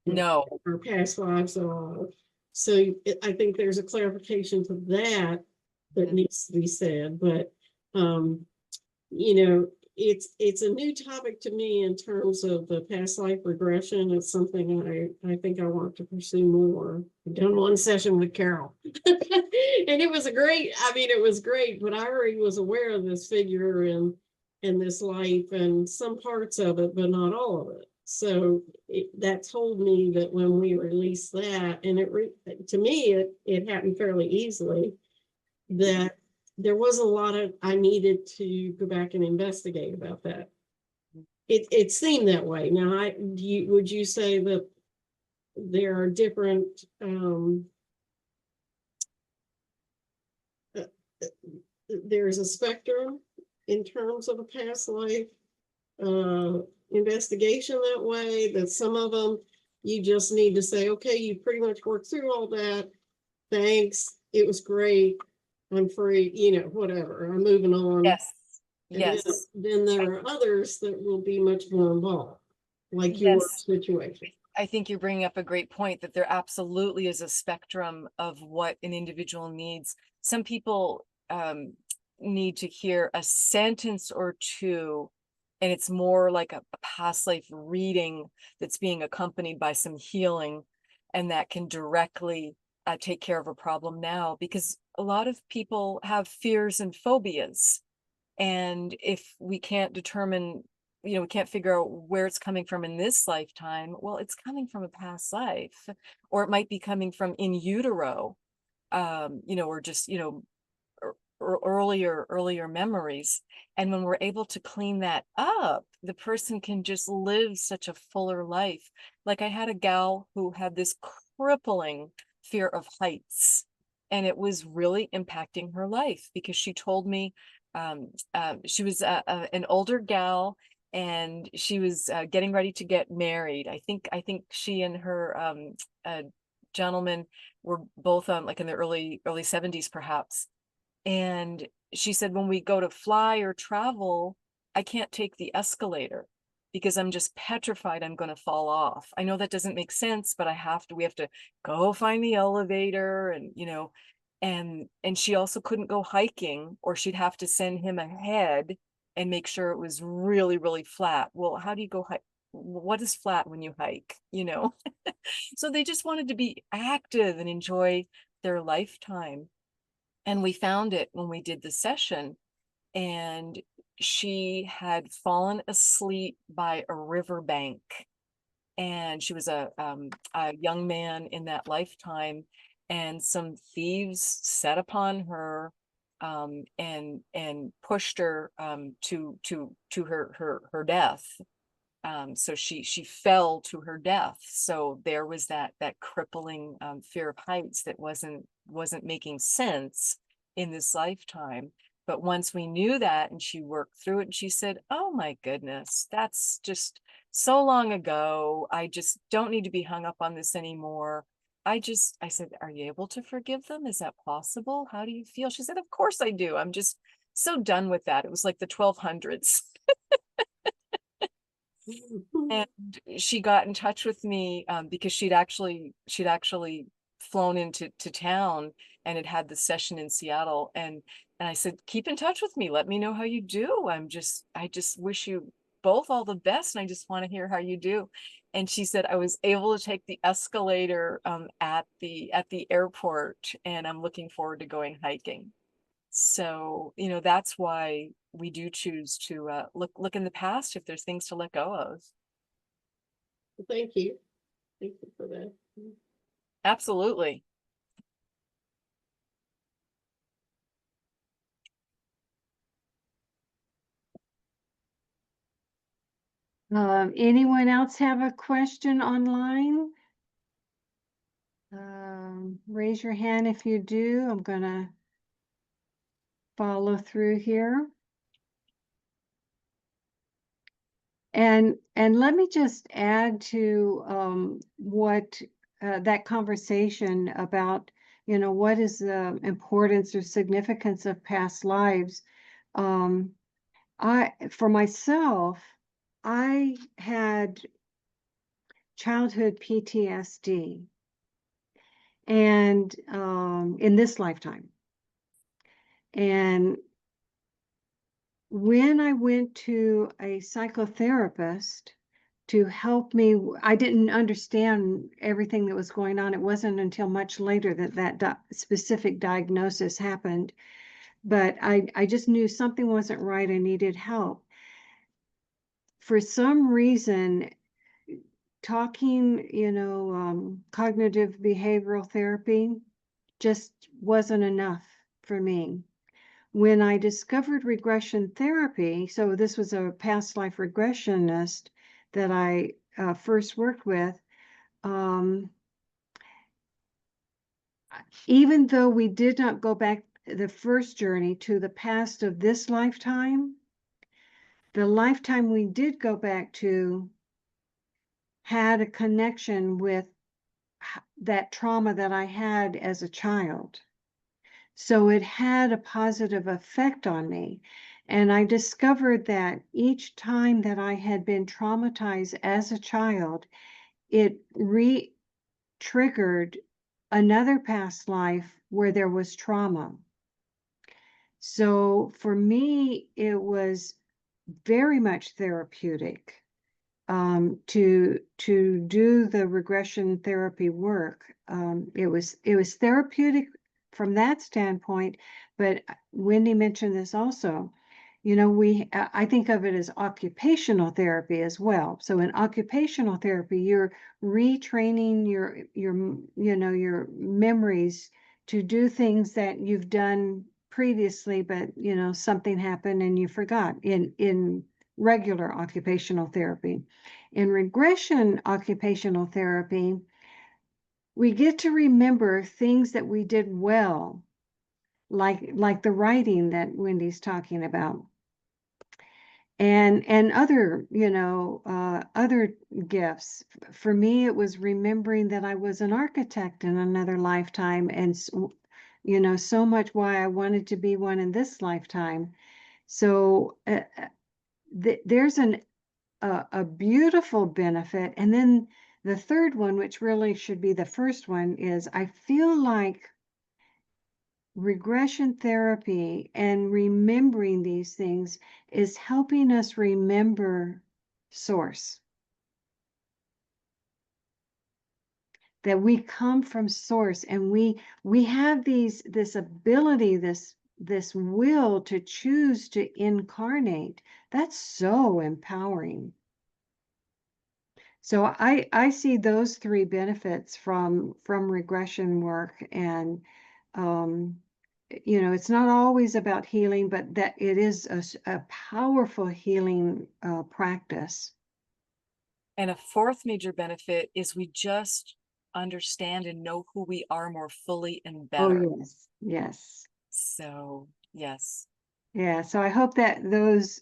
No. Our past lives are all. So I think there's a clarification to that needs to be said. But it's a new topic to me in terms of the past life regression. It's something I think I want to pursue more. I've done one session with Carol, and it was it was great. But I already was aware of this figure and this life and some parts of it, but not all of it. So that told me that when we released that, and to me, it happened fairly easily, that there wasn't a lot of, I needed to go back and investigate about that. It seemed that way. Now, would you say that there are different, there's a spectrum in terms of a past life investigation that way, that some of them You just need to say, okay, you pretty much worked through all that. Thanks. It was great. I'm free, whatever. I'm moving on. Yes. And Yes. then there are others that will be much more involved, like your Yes. situation. I think you're bringing up a great point that there absolutely is a spectrum of what an individual needs. Some people need to hear a sentence or two, and it's more like a past life reading that's being accompanied by some healing, and that can directly take care of a problem now, because a lot of people have fears and phobias. And if we can't determine, we can't figure out where it's coming from in this lifetime, well, it's coming from a past life, or it might be coming from in utero, or just, earlier memories. And when we're able to clean that up, the person can just live such a fuller life. Like I had a gal who had this crippling fear of heights, and it was really impacting her life, because she told me she was an older gal, and she was getting ready to get married. I think she and her gentleman were both like in the early 70s perhaps. And she said, when we go to fly or travel, I can't take the escalator because I'm just petrified I'm going to fall off. I know that doesn't make sense, but we have to go find the elevator, and and she also couldn't go hiking, or she'd have to send him ahead and make sure it was really, really flat. Well, how do you go hike? What is flat when you hike, So they just wanted to be active and enjoy their lifetime. And we found it when we did the session, and she had fallen asleep by a riverbank, and she was a young man in that lifetime, and some thieves set upon her and pushed her to her death. So she fell to her death. So there was that crippling fear of heights that wasn't making sense in this lifetime. But once we knew that, and she worked through it, and she said, "Oh my goodness, that's just so long ago. I just don't need to be hung up on this anymore." I said, "Are you able to forgive them? Is that possible? How do you feel?" She said, "Of course I do. I'm just so done with that." It was like the 1200s. And she got in touch with me because she'd actually flown into town and had the session in Seattle. And I said, "Keep in touch with me. Let me know how you do. I just wish you both all the best. And I just want to hear how you do." And she said, "I was able to take the escalator at the airport, and I'm looking forward to going hiking." So, that's why we do choose to look in the past if there's things to let go of. Thank you. Thank you for that. Absolutely. Anyone else have a question online? Raise your hand if you do. I'm going to follow through here. And let me just add to what that conversation about, what is the importance or significance of past lives. For myself, I had childhood PTSD, and in this lifetime. And when I went to a psychotherapist to help me, I didn't understand everything that was going on. It wasn't until much later that specific diagnosis happened. But I just knew something wasn't right. I needed help. For some reason, talking, cognitive behavioral therapy just wasn't enough for me. When I discovered regression therapy, so this was a past life regressionist that I first worked with, even though we did not go back the first journey to the past of this lifetime, the lifetime we did go back to, had a connection with that trauma that I had as a child. So it had a positive effect on me. And I discovered that each time that I had been traumatized as a child, it triggered another past life where there was trauma. So for me, it was very much therapeutic to do the regression therapy work. It was therapeutic from that standpoint, but Wendy mentioned this also. You know, I think of it as occupational therapy as well. So in occupational therapy, you're retraining your memories to do things that you've done previously, but something happened and you forgot in regular occupational therapy. In regression occupational therapy, we get to remember things that we did well, like the writing that Wendy's talking about, and other other gifts. For me, it was remembering that I was an architect in another lifetime, and so much why I wanted to be one in this lifetime. So there's a beautiful benefit. And then the third one, which really should be the first one, is I feel like regression therapy and remembering these things is helping us remember source. That we come from source, and we have this ability, this will to choose to incarnate. That's so empowering. So I see those three benefits from regression work. And it's not always about healing, but that it is a powerful healing practice. And a fourth major benefit is we just understand and know who we are more fully and better. Oh, yes. So, yes. Yeah, so I hope that those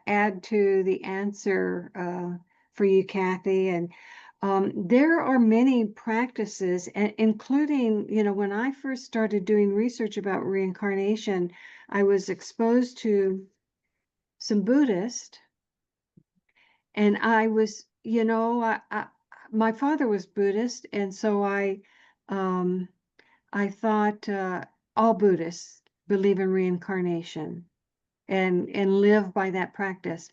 add to the answer for you, Kathy. And there are many practices, including, when I first started doing research about reincarnation, I was exposed to some Buddhist, and I was, my father was Buddhist, and so I thought all Buddhists believe in reincarnation and live by that practice.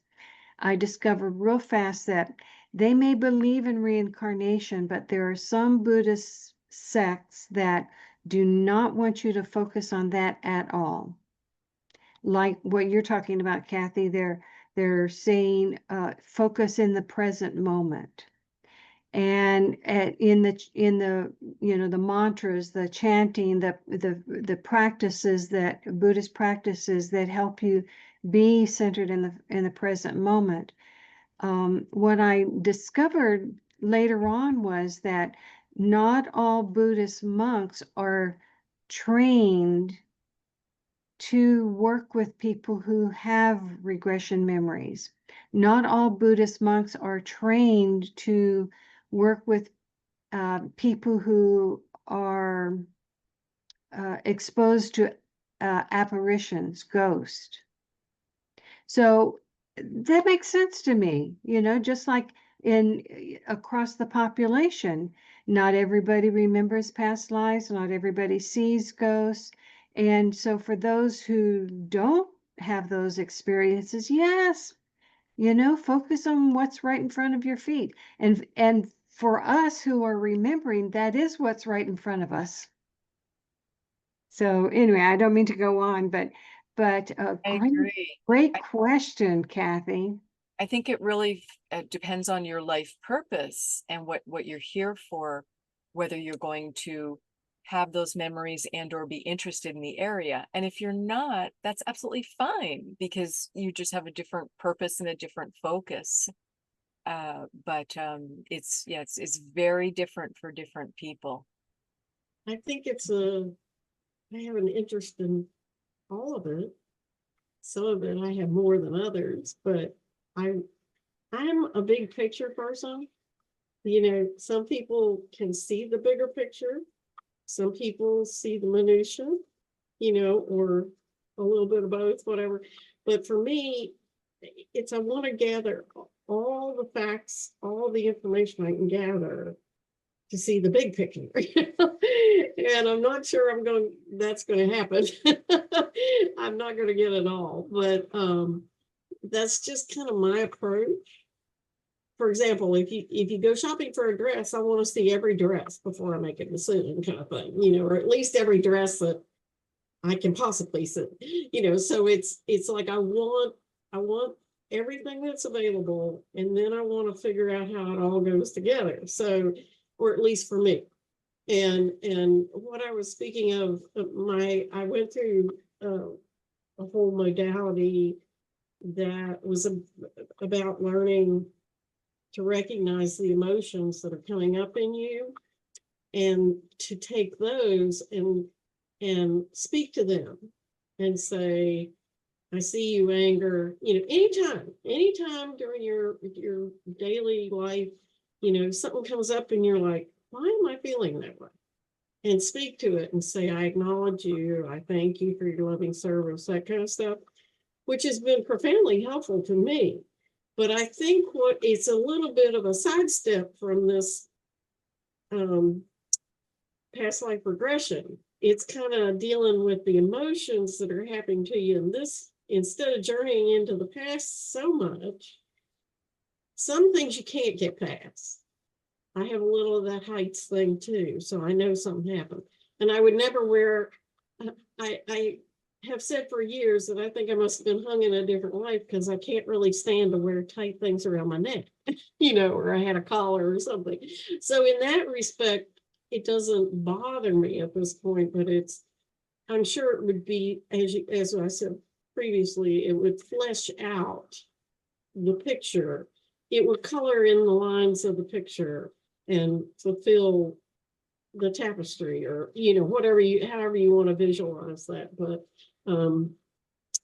I discovered real fast that they may believe in reincarnation, but there are some Buddhist sects that do not want you to focus on that at all. Like what you're talking about, Kathy, they're saying focus in the present moment. And in the the mantras, the chanting, the practices, that Buddhist practices that help you be centered in the present moment. What I discovered later on was that not all Buddhist monks are trained to work with people who have regression memories. Not all Buddhist monks are trained to work with people who are exposed to apparitions, ghosts. So that makes sense to me, just like across the population, not everybody remembers past lives, not everybody sees ghosts. And so for those who don't have those experiences, yes, focus on what's right in front of your feet. And for us who are remembering, that is what's right in front of us. So anyway, I don't mean to go on, but I agree. Great question, Kathy. I think it really depends on your life purpose and what you're here for, whether you're going to have those memories and or be interested in the area. And if you're not, that's absolutely fine, because you just have a different purpose and a different focus. But it's very different for different people. I think I have an interest in all of it. Some of it I have more than others, but I'm a big picture person. some people can see the bigger picture. Some people see the minutia, or a little bit of both, whatever. But for me, I want to gather all the facts, all the information I can gather to see the big picture. And I'm not sure that's going to happen. I'm not going to get it all, but that's just kind of my approach. For example, if you go shopping for a dress, I want to see every dress before I make a decision, kind of thing, or at least every dress that I can possibly see, so it's like I want everything that's available, and then I want to figure out how it all goes together. So, or at least for me. And what I was speaking of, I went through a whole modality that was about learning to recognize the emotions that are coming up in you, and to take those and speak to them and say, I see you, anger, anytime during your daily life, something comes up and you're like, why am I feeling that way? And speak to it and say, I acknowledge you. I thank you for your loving service, that kind of stuff, which has been profoundly helpful to me. But I think it's a little bit of a sidestep from this past life regression. It's kind of dealing with the emotions that are happening to you in this, instead of journeying into the past so much. Some things you can't get past. I have a little of that heights thing too, so I know something happened. And I would never wear, I have said for years that I think I must have been hung in a different life, because I can't really stand to wear tight things around my neck, or I had a collar or something. So in that respect, it doesn't bother me at this point, but I'm sure it would be, as I said previously, it would flesh out the picture. It would color in the lines of the picture and fulfill the tapestry, or however you want to visualize that. But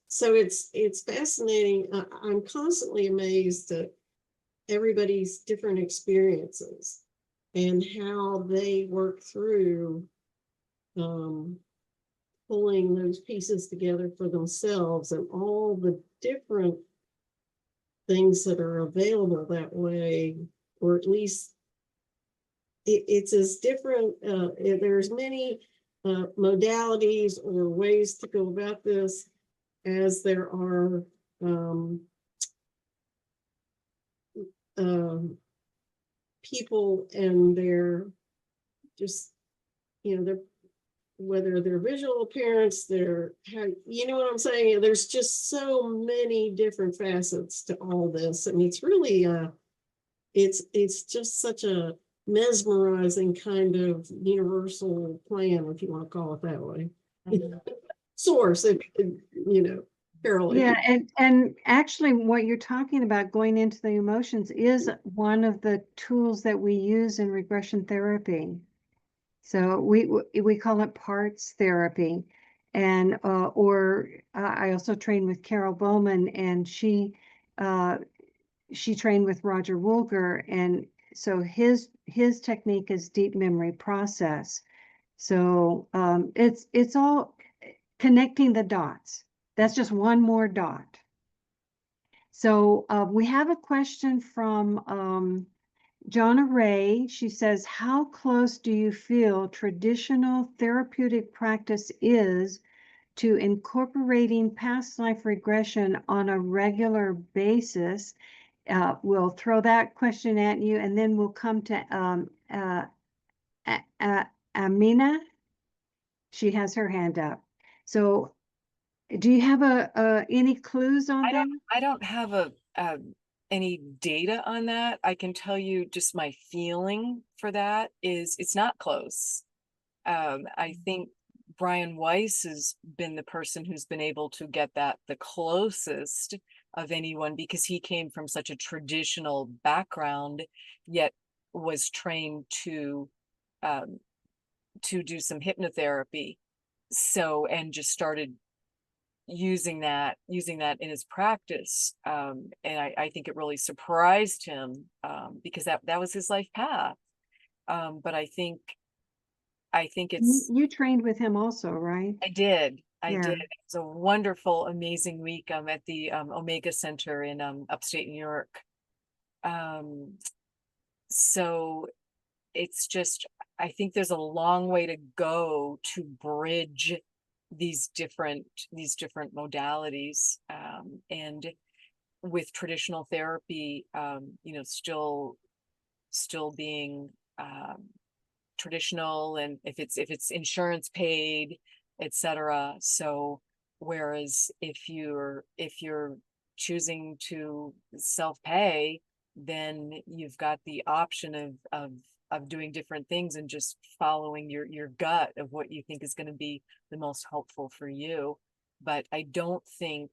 so it's fascinating. I'm constantly amazed at everybody's different experiences and how they work through pulling those pieces together for themselves, and all the different things that are available that way, or at least it's as different. There's many modalities or ways to go about this as there are people, and they're just, they're, whether they're visual appearance, you know what I'm saying? There's just so many different facets to all this. And it's really, it's just such a mesmerizing kind of universal plan, if you want to call it that way. Mm-hmm. Source, Carol. Yeah, and actually what you're talking about, going into the emotions, is one of the tools that we use in regression therapy. So we call it parts therapy. And I also trained with Carol Bowman, and she trained with Roger Woolger, and so his technique is deep memory process. So it's all connecting the dots. That's just one more dot. So we have a question from Jonna Ray. She says, how close do you feel traditional therapeutic practice is to incorporating past life regression on a regular basis? We'll throw that question at you, and then we'll come to Amina. She has her hand up. So do you have any clues on that? I don't have any data on that. I can tell you just my feeling for that is it's not close. I think Brian Weiss has been the person who's been able to get that the closest of anyone, because he came from such a traditional background, yet was trained to do some hypnotherapy. So, and just started, using that in his practice. And I think it really surprised him, because that was his life path. But I think it's, You trained with him also, right? I did. Yeah. It was a wonderful, amazing week at the Omega Center in upstate New York. So it's just, I think there's a long way to go to bridge these different modalities, and with traditional therapy, still being traditional, and if it's insurance paid, etc. So whereas if you're choosing to self-pay, then you've got the option of doing different things and just following your gut of what you think is going to be the most helpful for you. But I don't think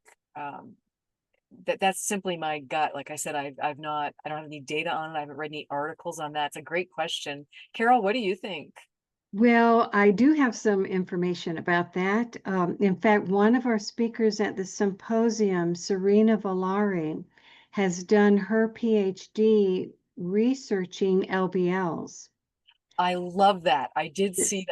that's simply my gut. Like I said, I don't have any data on it. I haven't read any articles on that. It's a great question. Carol, what do you think? Well, I do have some information about that. In fact, one of our speakers at the symposium, Serena Valari, has done her PhD researching LBLs. I love that. I did see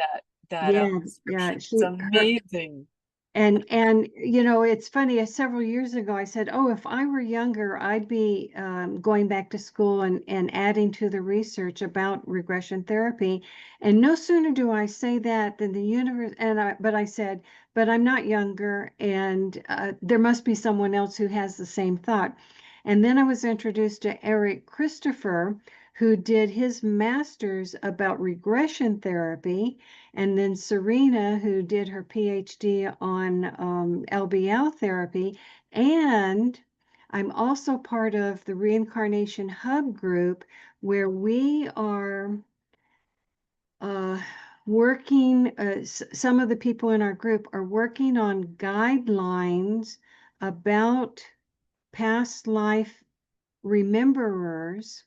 that Yeah, description. It's she amazing. and it's funny. Several years ago, I said, "Oh, if I were younger, I'd be going back to school and adding to the research about regression therapy." And no sooner do I say that than the universe. But I said, "But I'm not younger, and there must be someone else who has the same thought." And then I was introduced to Eric Christopher, who did his master's about regression therapy. And then Serena, who did her PhD on LBL therapy. And I'm also part of the Reincarnation Hub group, where we are working, some of the people in our group are working on guidelines about past life rememberers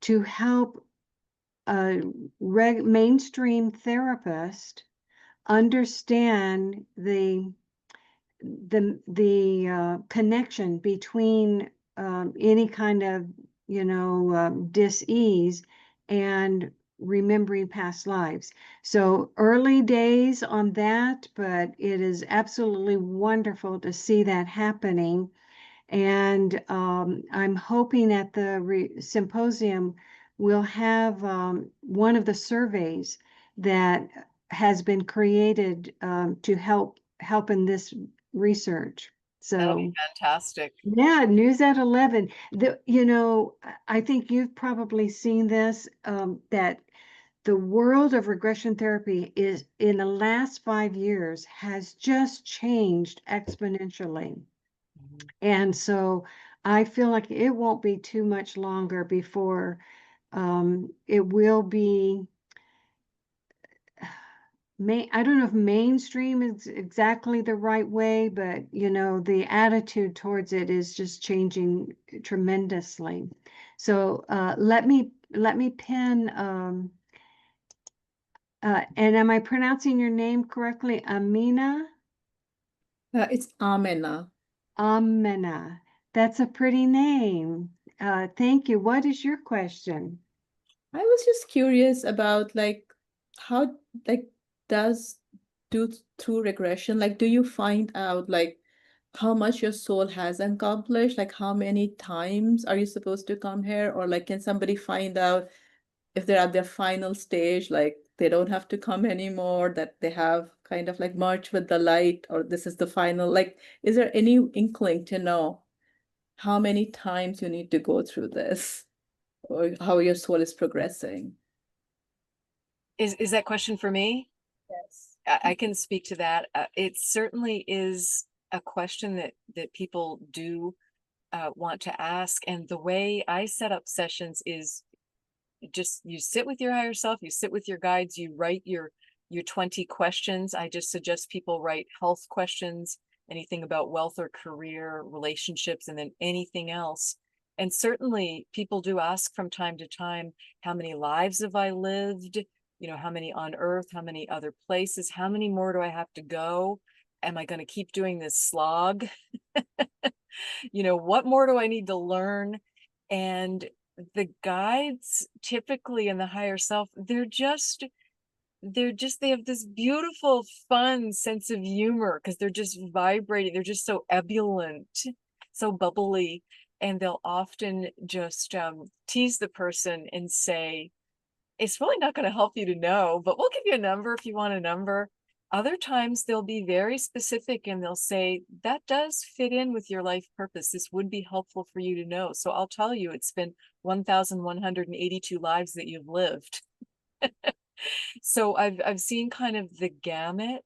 to help a mainstream therapist understand the connection between any kind of dis-ease and remembering past lives. So early days on that, but it is absolutely wonderful to see that happening. And I'm hoping at the symposium we'll have one of the surveys that has been created to help in this research. That'll be So fantastic. yeah, News at 11. I think you've probably seen this, that the world of regression therapy is in the last 5 years has just changed exponentially. Mhm. And so I feel like it won't be too much longer before it will be, I don't know if mainstream is exactly the right way, but the attitude towards it is just changing tremendously. So let me pin, and am I pronouncing your name correctly? Amina? It's Amena. Amina. That's a pretty name. Thank you. What is your question? I was just curious about how does through regression, do you find out how much your soul has accomplished? Like how many times are you supposed to come here? Or can somebody find out if they're at their final stage, they don't have to come anymore, that they have kind of merged with the light, or this is the final, is there any inkling to know how many times you need to go through this, or how your soul is progressing? Is that question for me? Yes. I can speak to that. It certainly is a question that people do want to ask. And the way I set up sessions is just you sit with your higher self, you sit with your guides, you write your 20 questions. I just suggest people write health questions, anything about wealth or career, relationships, and then anything else. And certainly people do ask from time to time, how many lives have I lived? How many on earth, how many other places, how many more do I have to go? am I going to keep doing this slog? What more do I need to learn? And the guides typically in the higher self, they have this beautiful, fun sense of humor because they're just vibrating. They're just so ebullient, so bubbly. And they'll often just tease the person and say, it's really not going to help you to know, but we'll give you a number if you want a number. Other times they'll be very specific and they'll say, that does fit in with your life purpose. This would be helpful for you to know. So I'll tell you, it's been 1,182 lives that you've lived. So I've seen kind of the gamut.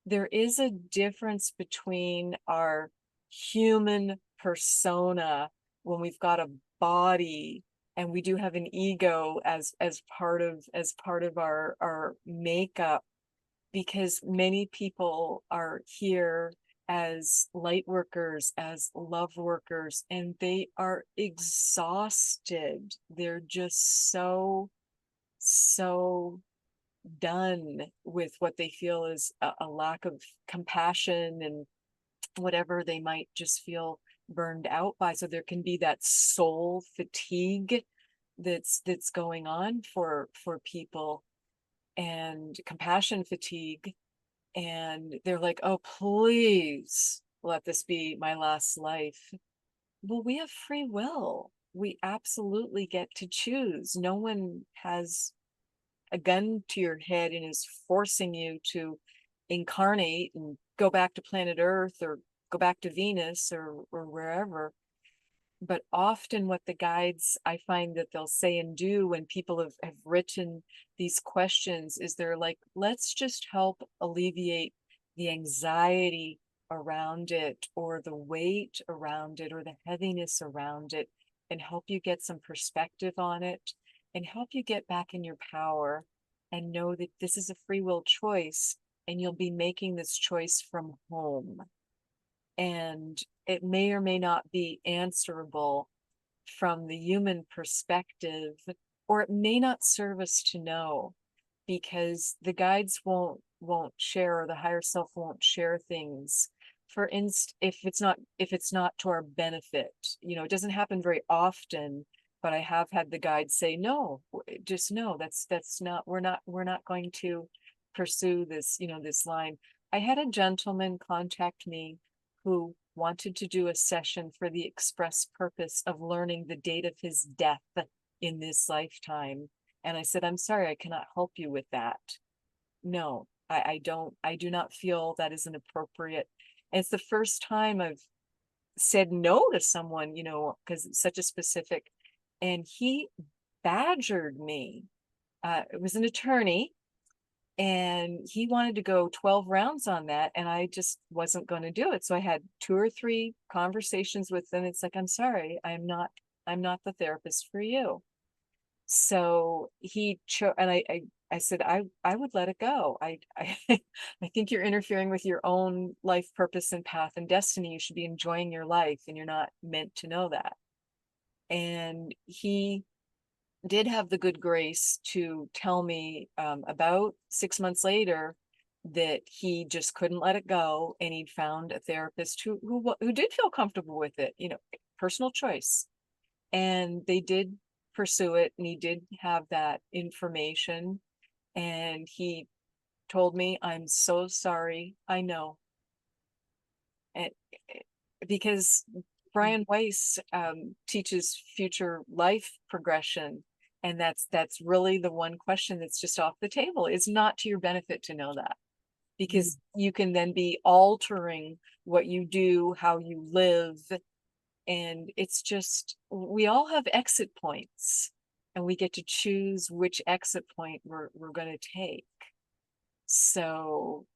There is a difference between our human persona when we've got a body and we do have an ego as part of our makeup, because many people are here as light workers, as love workers, and they are exhausted. They're just so done with what they feel is a lack of compassion and whatever they might just feel burned out by. So there can be that soul fatigue that's going on for people, and compassion fatigue, and they're like, oh, please let this be my last life. Well, we have free will. We absolutely get to choose. No one has a gun to your head and is forcing you to incarnate and go back to planet Earth or go back to Venus or wherever. But often what the guides, I find that they'll say and do when people have written these questions is they're like, let's just help alleviate the anxiety around it, or the weight around it, or the heaviness around it, and help you get some perspective on it, and help you get back in your power and know that this is a free will choice, and you'll be making this choice from home. And it may or may not be answerable from the human perspective, or it may not serve us to know, because the guides won't share, or the higher self won't share things. For instance, if it's not to our benefit, it doesn't happen very often, but I have had the guides say, no, just no, that's not, we're not going to pursue this, this line. I had a gentleman contact me who wanted to do a session for the express purpose of learning the date of his death in this lifetime. And I said, I'm sorry, I cannot help you with that. No, I do not feel that is an appropriate. And it's the first time I've said no to someone, because it's such a specific, and he badgered me. It was an attorney, and he wanted to go 12 rounds on that, and I just wasn't going to do it. So I had 2 or 3 conversations with them. It's like, I'm sorry, I'm not the therapist for you. So he chose, and I said, I would let it go. I think you're interfering with your own life purpose and path and destiny. You should be enjoying your life, and you're not meant to know that. And he did have the good grace to tell me about 6 months later that he just couldn't let it go, and he'd found a therapist who did feel comfortable with it, personal choice, and they did pursue it, and he did have that information, and he told me, I'm so sorry, I know. And because Brian Weiss teaches future life progression, and that's really the one question that's just off the table. It's not to your benefit to know that, because you can then be altering what you do, how you live, and it's just, we all have exit points, and we get to choose which exit point we're going to take. So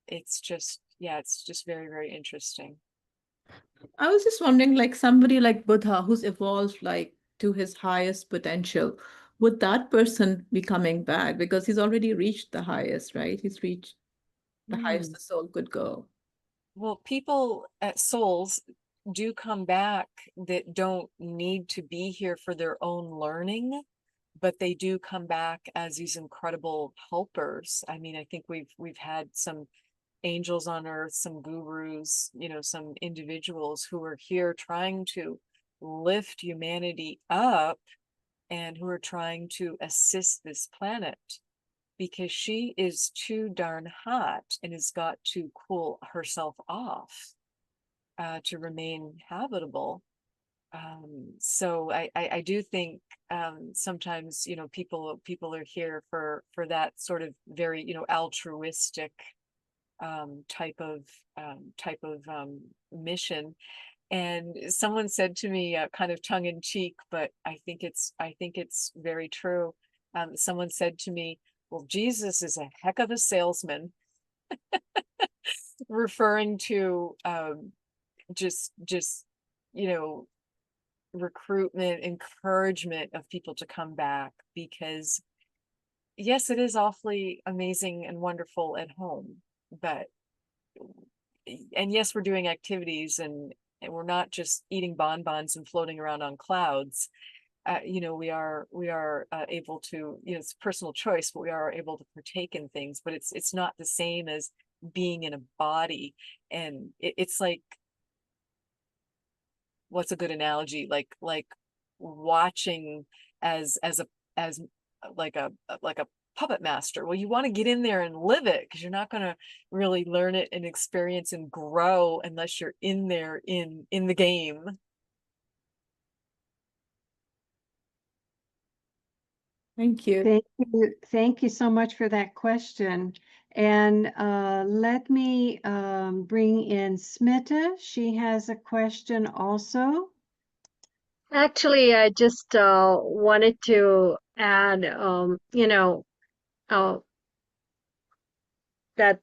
it's just very, very interesting. I was just wondering, like somebody like Buddha who's evolved like to his highest potential, would that person be coming back? Because he's already reached the highest, right? He's reached the highest the soul could go. Well, people at souls do come back that don't need to be here for their own learning, but they do come back as these incredible helpers. I mean, I think we've had some angels on earth, some gurus, some individuals who are here trying to lift humanity up and who are trying to assist this planet, because she is too darn hot and has got to cool herself off to remain habitable. So I do think sometimes people are here for that sort of very altruistic type of mission. And someone said to me, kind of tongue in cheek, but I think it's very true. Someone said to me, "Well, Jesus is a heck of a salesman," referring to just recruitment, encouragement of people to come back, because yes, it is awfully amazing and wonderful at home, and yes, we're doing activities and we're not just eating bonbons and floating around on clouds. We are able to, it's personal choice, but we are able to partake in things, but it's not the same as being in a body. And it's like, what's a good analogy? Like watching as like a puppet master. Well, you want to get in there and live it, because you're not going to really learn it and experience and grow unless you're in there in the game. Thank you. Thank you so much for that question. And let me bring in Smita. She has a question also. Actually, I just wanted to add, that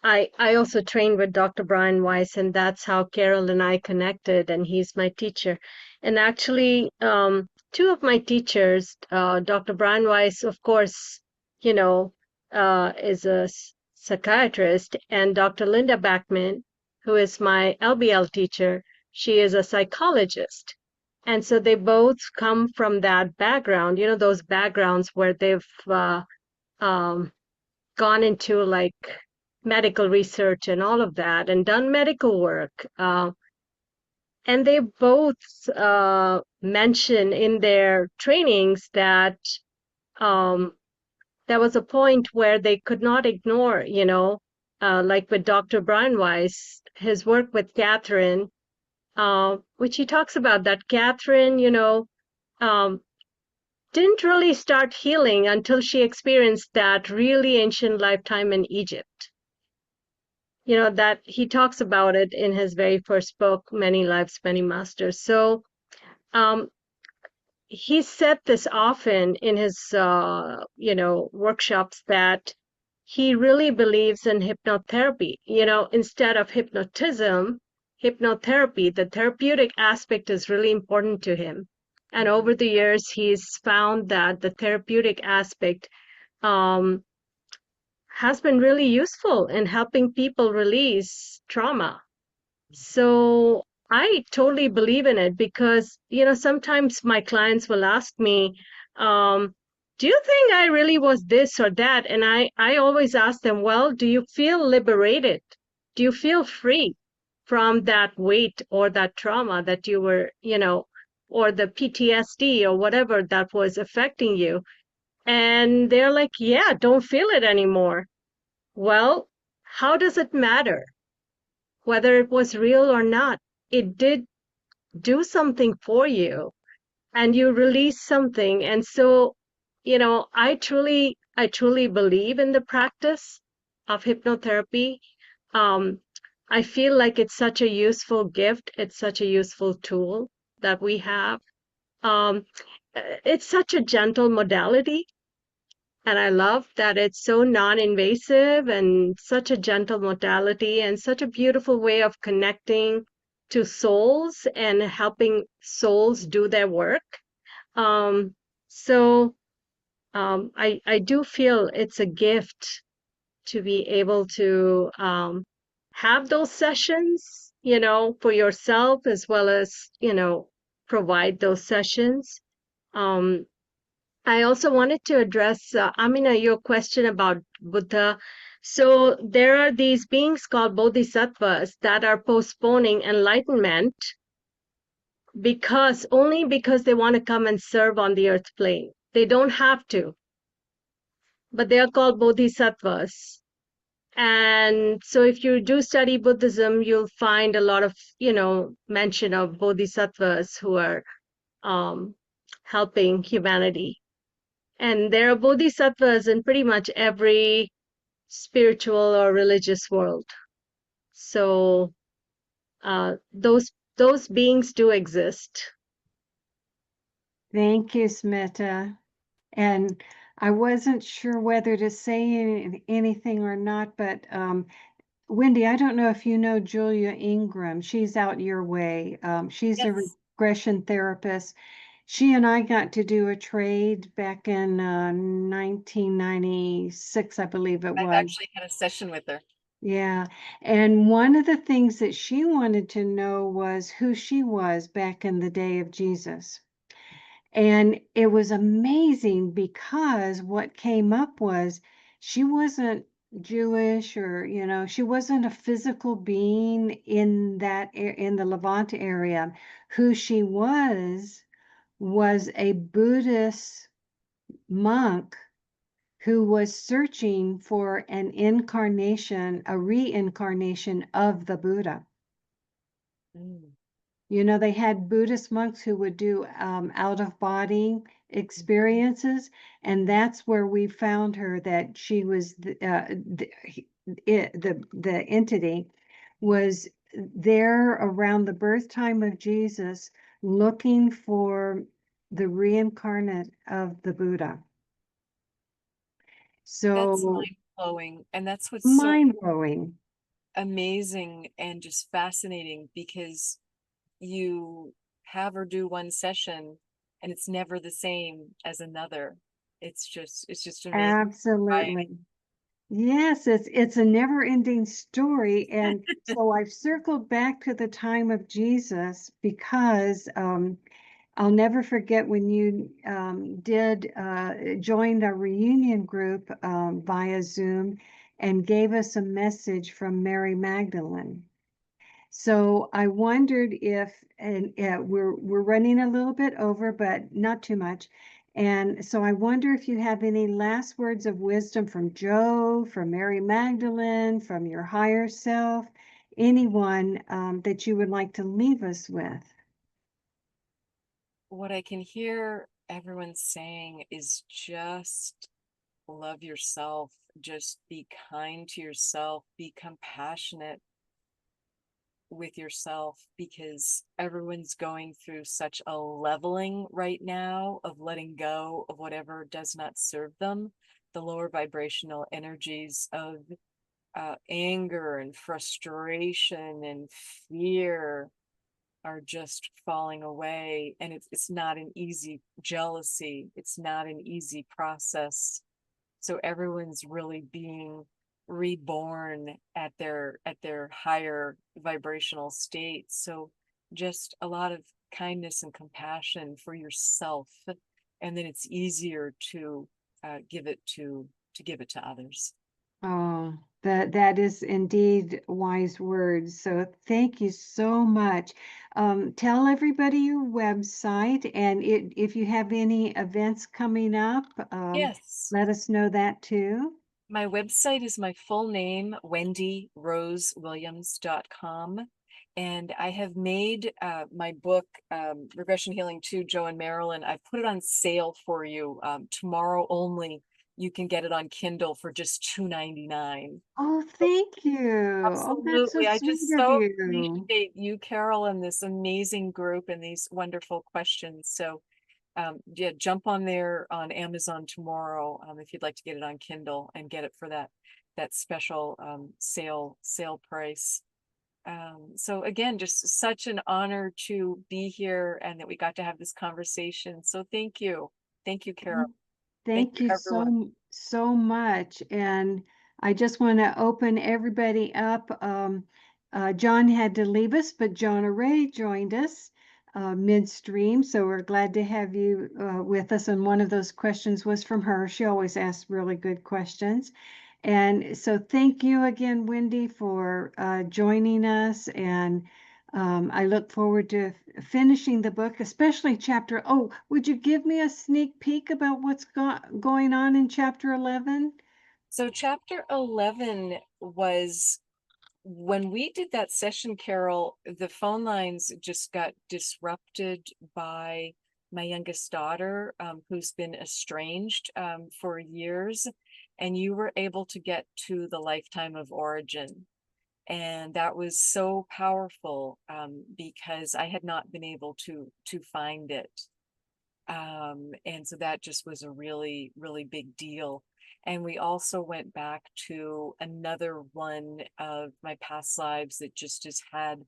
I also trained with Dr. Brian Weiss, and that's how Carol and I connected, and he's my teacher. And actually, two of my teachers, Dr. Brian Weiss, of course, is a psychiatrist, and Dr. Linda Backman, who is my LBL teacher, she is a psychologist. And so they both come from that background, those backgrounds where they've gone into like medical research and all of that and done medical work. And they both mention in their trainings that there was a point where they could not ignore, like with Dr. Brian Weiss, his work with Catherine, which he talks about that Catherine, didn't really start healing until she experienced that really ancient lifetime in Egypt. That he talks about it in his very first book, Many Lives, Many Masters. So he said this often in his, workshops, that he really believes in hypnotherapy. Instead of hypnotism, hypnotherapy, the therapeutic aspect is really important to him. And over the years, he's found that the therapeutic aspect has been really useful in helping people release trauma. So I totally believe in it, because, sometimes my clients will ask me, do you think I really was this or that? And I always ask them, well, do you feel liberated? Do you feel free from that weight or that trauma that you were, or the PTSD or whatever that was affecting you? And they're like, yeah, don't feel it anymore. Well, how does it matter whether it was real or not? It did do something for you, and you release something. And so, I truly believe in the practice of hypnotherapy. I feel like it's such a useful gift. It's such a useful tool that we have. It's such a gentle modality. And I love that it's so non-invasive and such a gentle modality and such a beautiful way of connecting to souls and helping souls do their work. I do feel it's a gift to be able to have those sessions, for yourself, as well as, provide those sessions. I also wanted to address, Amina, your question about Buddha. So there are these beings called bodhisattvas that are postponing enlightenment only because they want to come and serve on the earth plane. They don't have to, but they are called bodhisattvas. And so if you do study Buddhism, you'll find a lot of, mention of bodhisattvas who are helping humanity. And there are bodhisattvas in pretty much every spiritual or religious world. So those beings do exist. Thank you, Smita. And I wasn't sure whether to say anything or not, but Wendy, I don't know if you know Julia Ingram. She's out your way. She's a Yes, regression therapist. She and I got to do a trade back in 1996, I believe it I've was. actually had a session with her. Yeah. And one of the things that she wanted to know was who she was back in the day of Jesus. And it was amazing because what came up was she wasn't Jewish, or, she wasn't a physical being in in the Levant area. Who she was a Buddhist monk who was searching for an incarnation, a reincarnation of the Buddha. Mm. They had Buddhist monks who would do out of body experiences, and that's where we found her, that she was the entity was there around the birth time of Jesus, looking for the reincarnate of the Buddha. That's So mind-blowing. And that's what's so mind-blowing. amazing and just fascinating, because you have her do one session and it's never the same as another. It's just amazing. Absolutely. Yes, it's a never-ending story. And so I've circled back to the time of Jesus because I'll never forget when you joined our reunion group via Zoom and gave us a message from Mary Magdalene. So I wondered if, and we're running a little bit over, but not too much. And so I wonder if you have any last words of wisdom from Joe, from Mary Magdalene, from your higher self, anyone that you would like to leave us with. What I can hear everyone saying is just love yourself, just be kind to yourself, be compassionate with yourself, because everyone's going through such a leveling right now of letting go of whatever does not serve them. The lower vibrational energies of anger and frustration and fear are just falling away, and it's not an easy jealousy. It's not an easy process. So everyone's really being reborn at their higher vibrational state. So just a lot of kindness and compassion for yourself, and then it's easier to give it to others. Oh, that is indeed wise words. So thank you so much. Tell everybody your website, and if you have any events coming up, Yes, let us know that too. my website is my full name, wendyrosewilliams.com. And I have made my book, Regression Healing II, Joe and Marilyn. I put it on sale for you tomorrow only. You can get it on Kindle for just $2.99. Oh, thank you. Oh, that's so Absolutely. I sweet just of so you. appreciate you, Carol, and this amazing group and these wonderful questions. So yeah, jump on there on Amazon tomorrow if you'd like to get it on Kindle and get it for that special sale price. So again, just such an honor to be here and that we got to have this conversation. So thank you, Carol. Thank you Everyone. so much. And I just want to open everybody up. John had to leave us, but Jonna Ray joined us midstream. So we're glad to have you with us. And one of those questions was from her. She always asks really good questions. And so thank you again, Wendy, for joining us. And I look forward to finishing the book, especially chapter. Oh, would you give me a sneak peek about what's going on in chapter 11? So chapter 11 was when we did that session, Carol, the phone lines just got disrupted by my youngest daughter, who's been estranged for years, and you were able to get to the lifetime of origin. And that was so powerful because I had not been able to find it. And so that just was a really, really big deal. And we also went back to another one of my past lives that just has had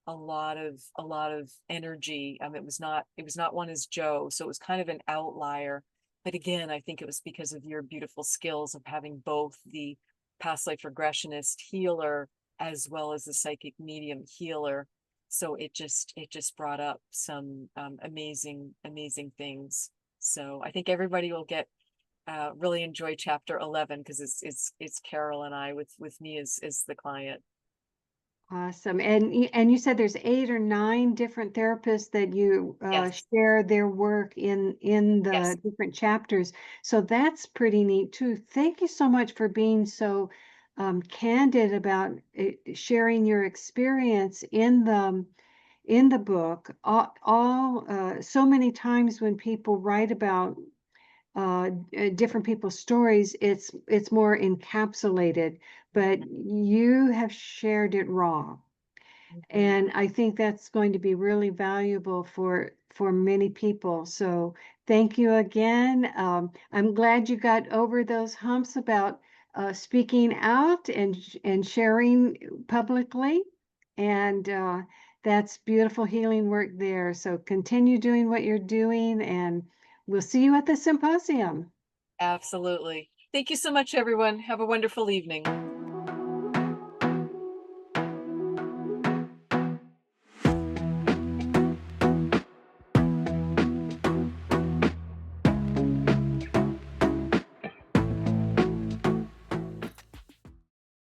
a lot of energy. It was not one as Joe, so it was kind of an outlier. But again, I think it was because of your beautiful skills of having both the past life regressionist healer as well as the psychic medium healer. So it just brought up some amazing things. So I think everybody will really enjoy chapter 11 because it's Carol and I with me as the client. Awesome. And you said there's 8 or 9 different therapists that you Yes. share their work in the Yes. different chapters. So that's pretty neat too. Thank you so much for being so candid about sharing your experience in the book. So many times when people write about different people's stories, it's more encapsulated, but you have shared it raw. And I think that's going to be really valuable for many people. So thank you again. I'm glad you got over those humps about speaking out and sharing publicly. And that's beautiful healing work there. So continue doing what you're doing, and we'll see you at the symposium. Absolutely. Thank you so much, everyone. Have a wonderful evening.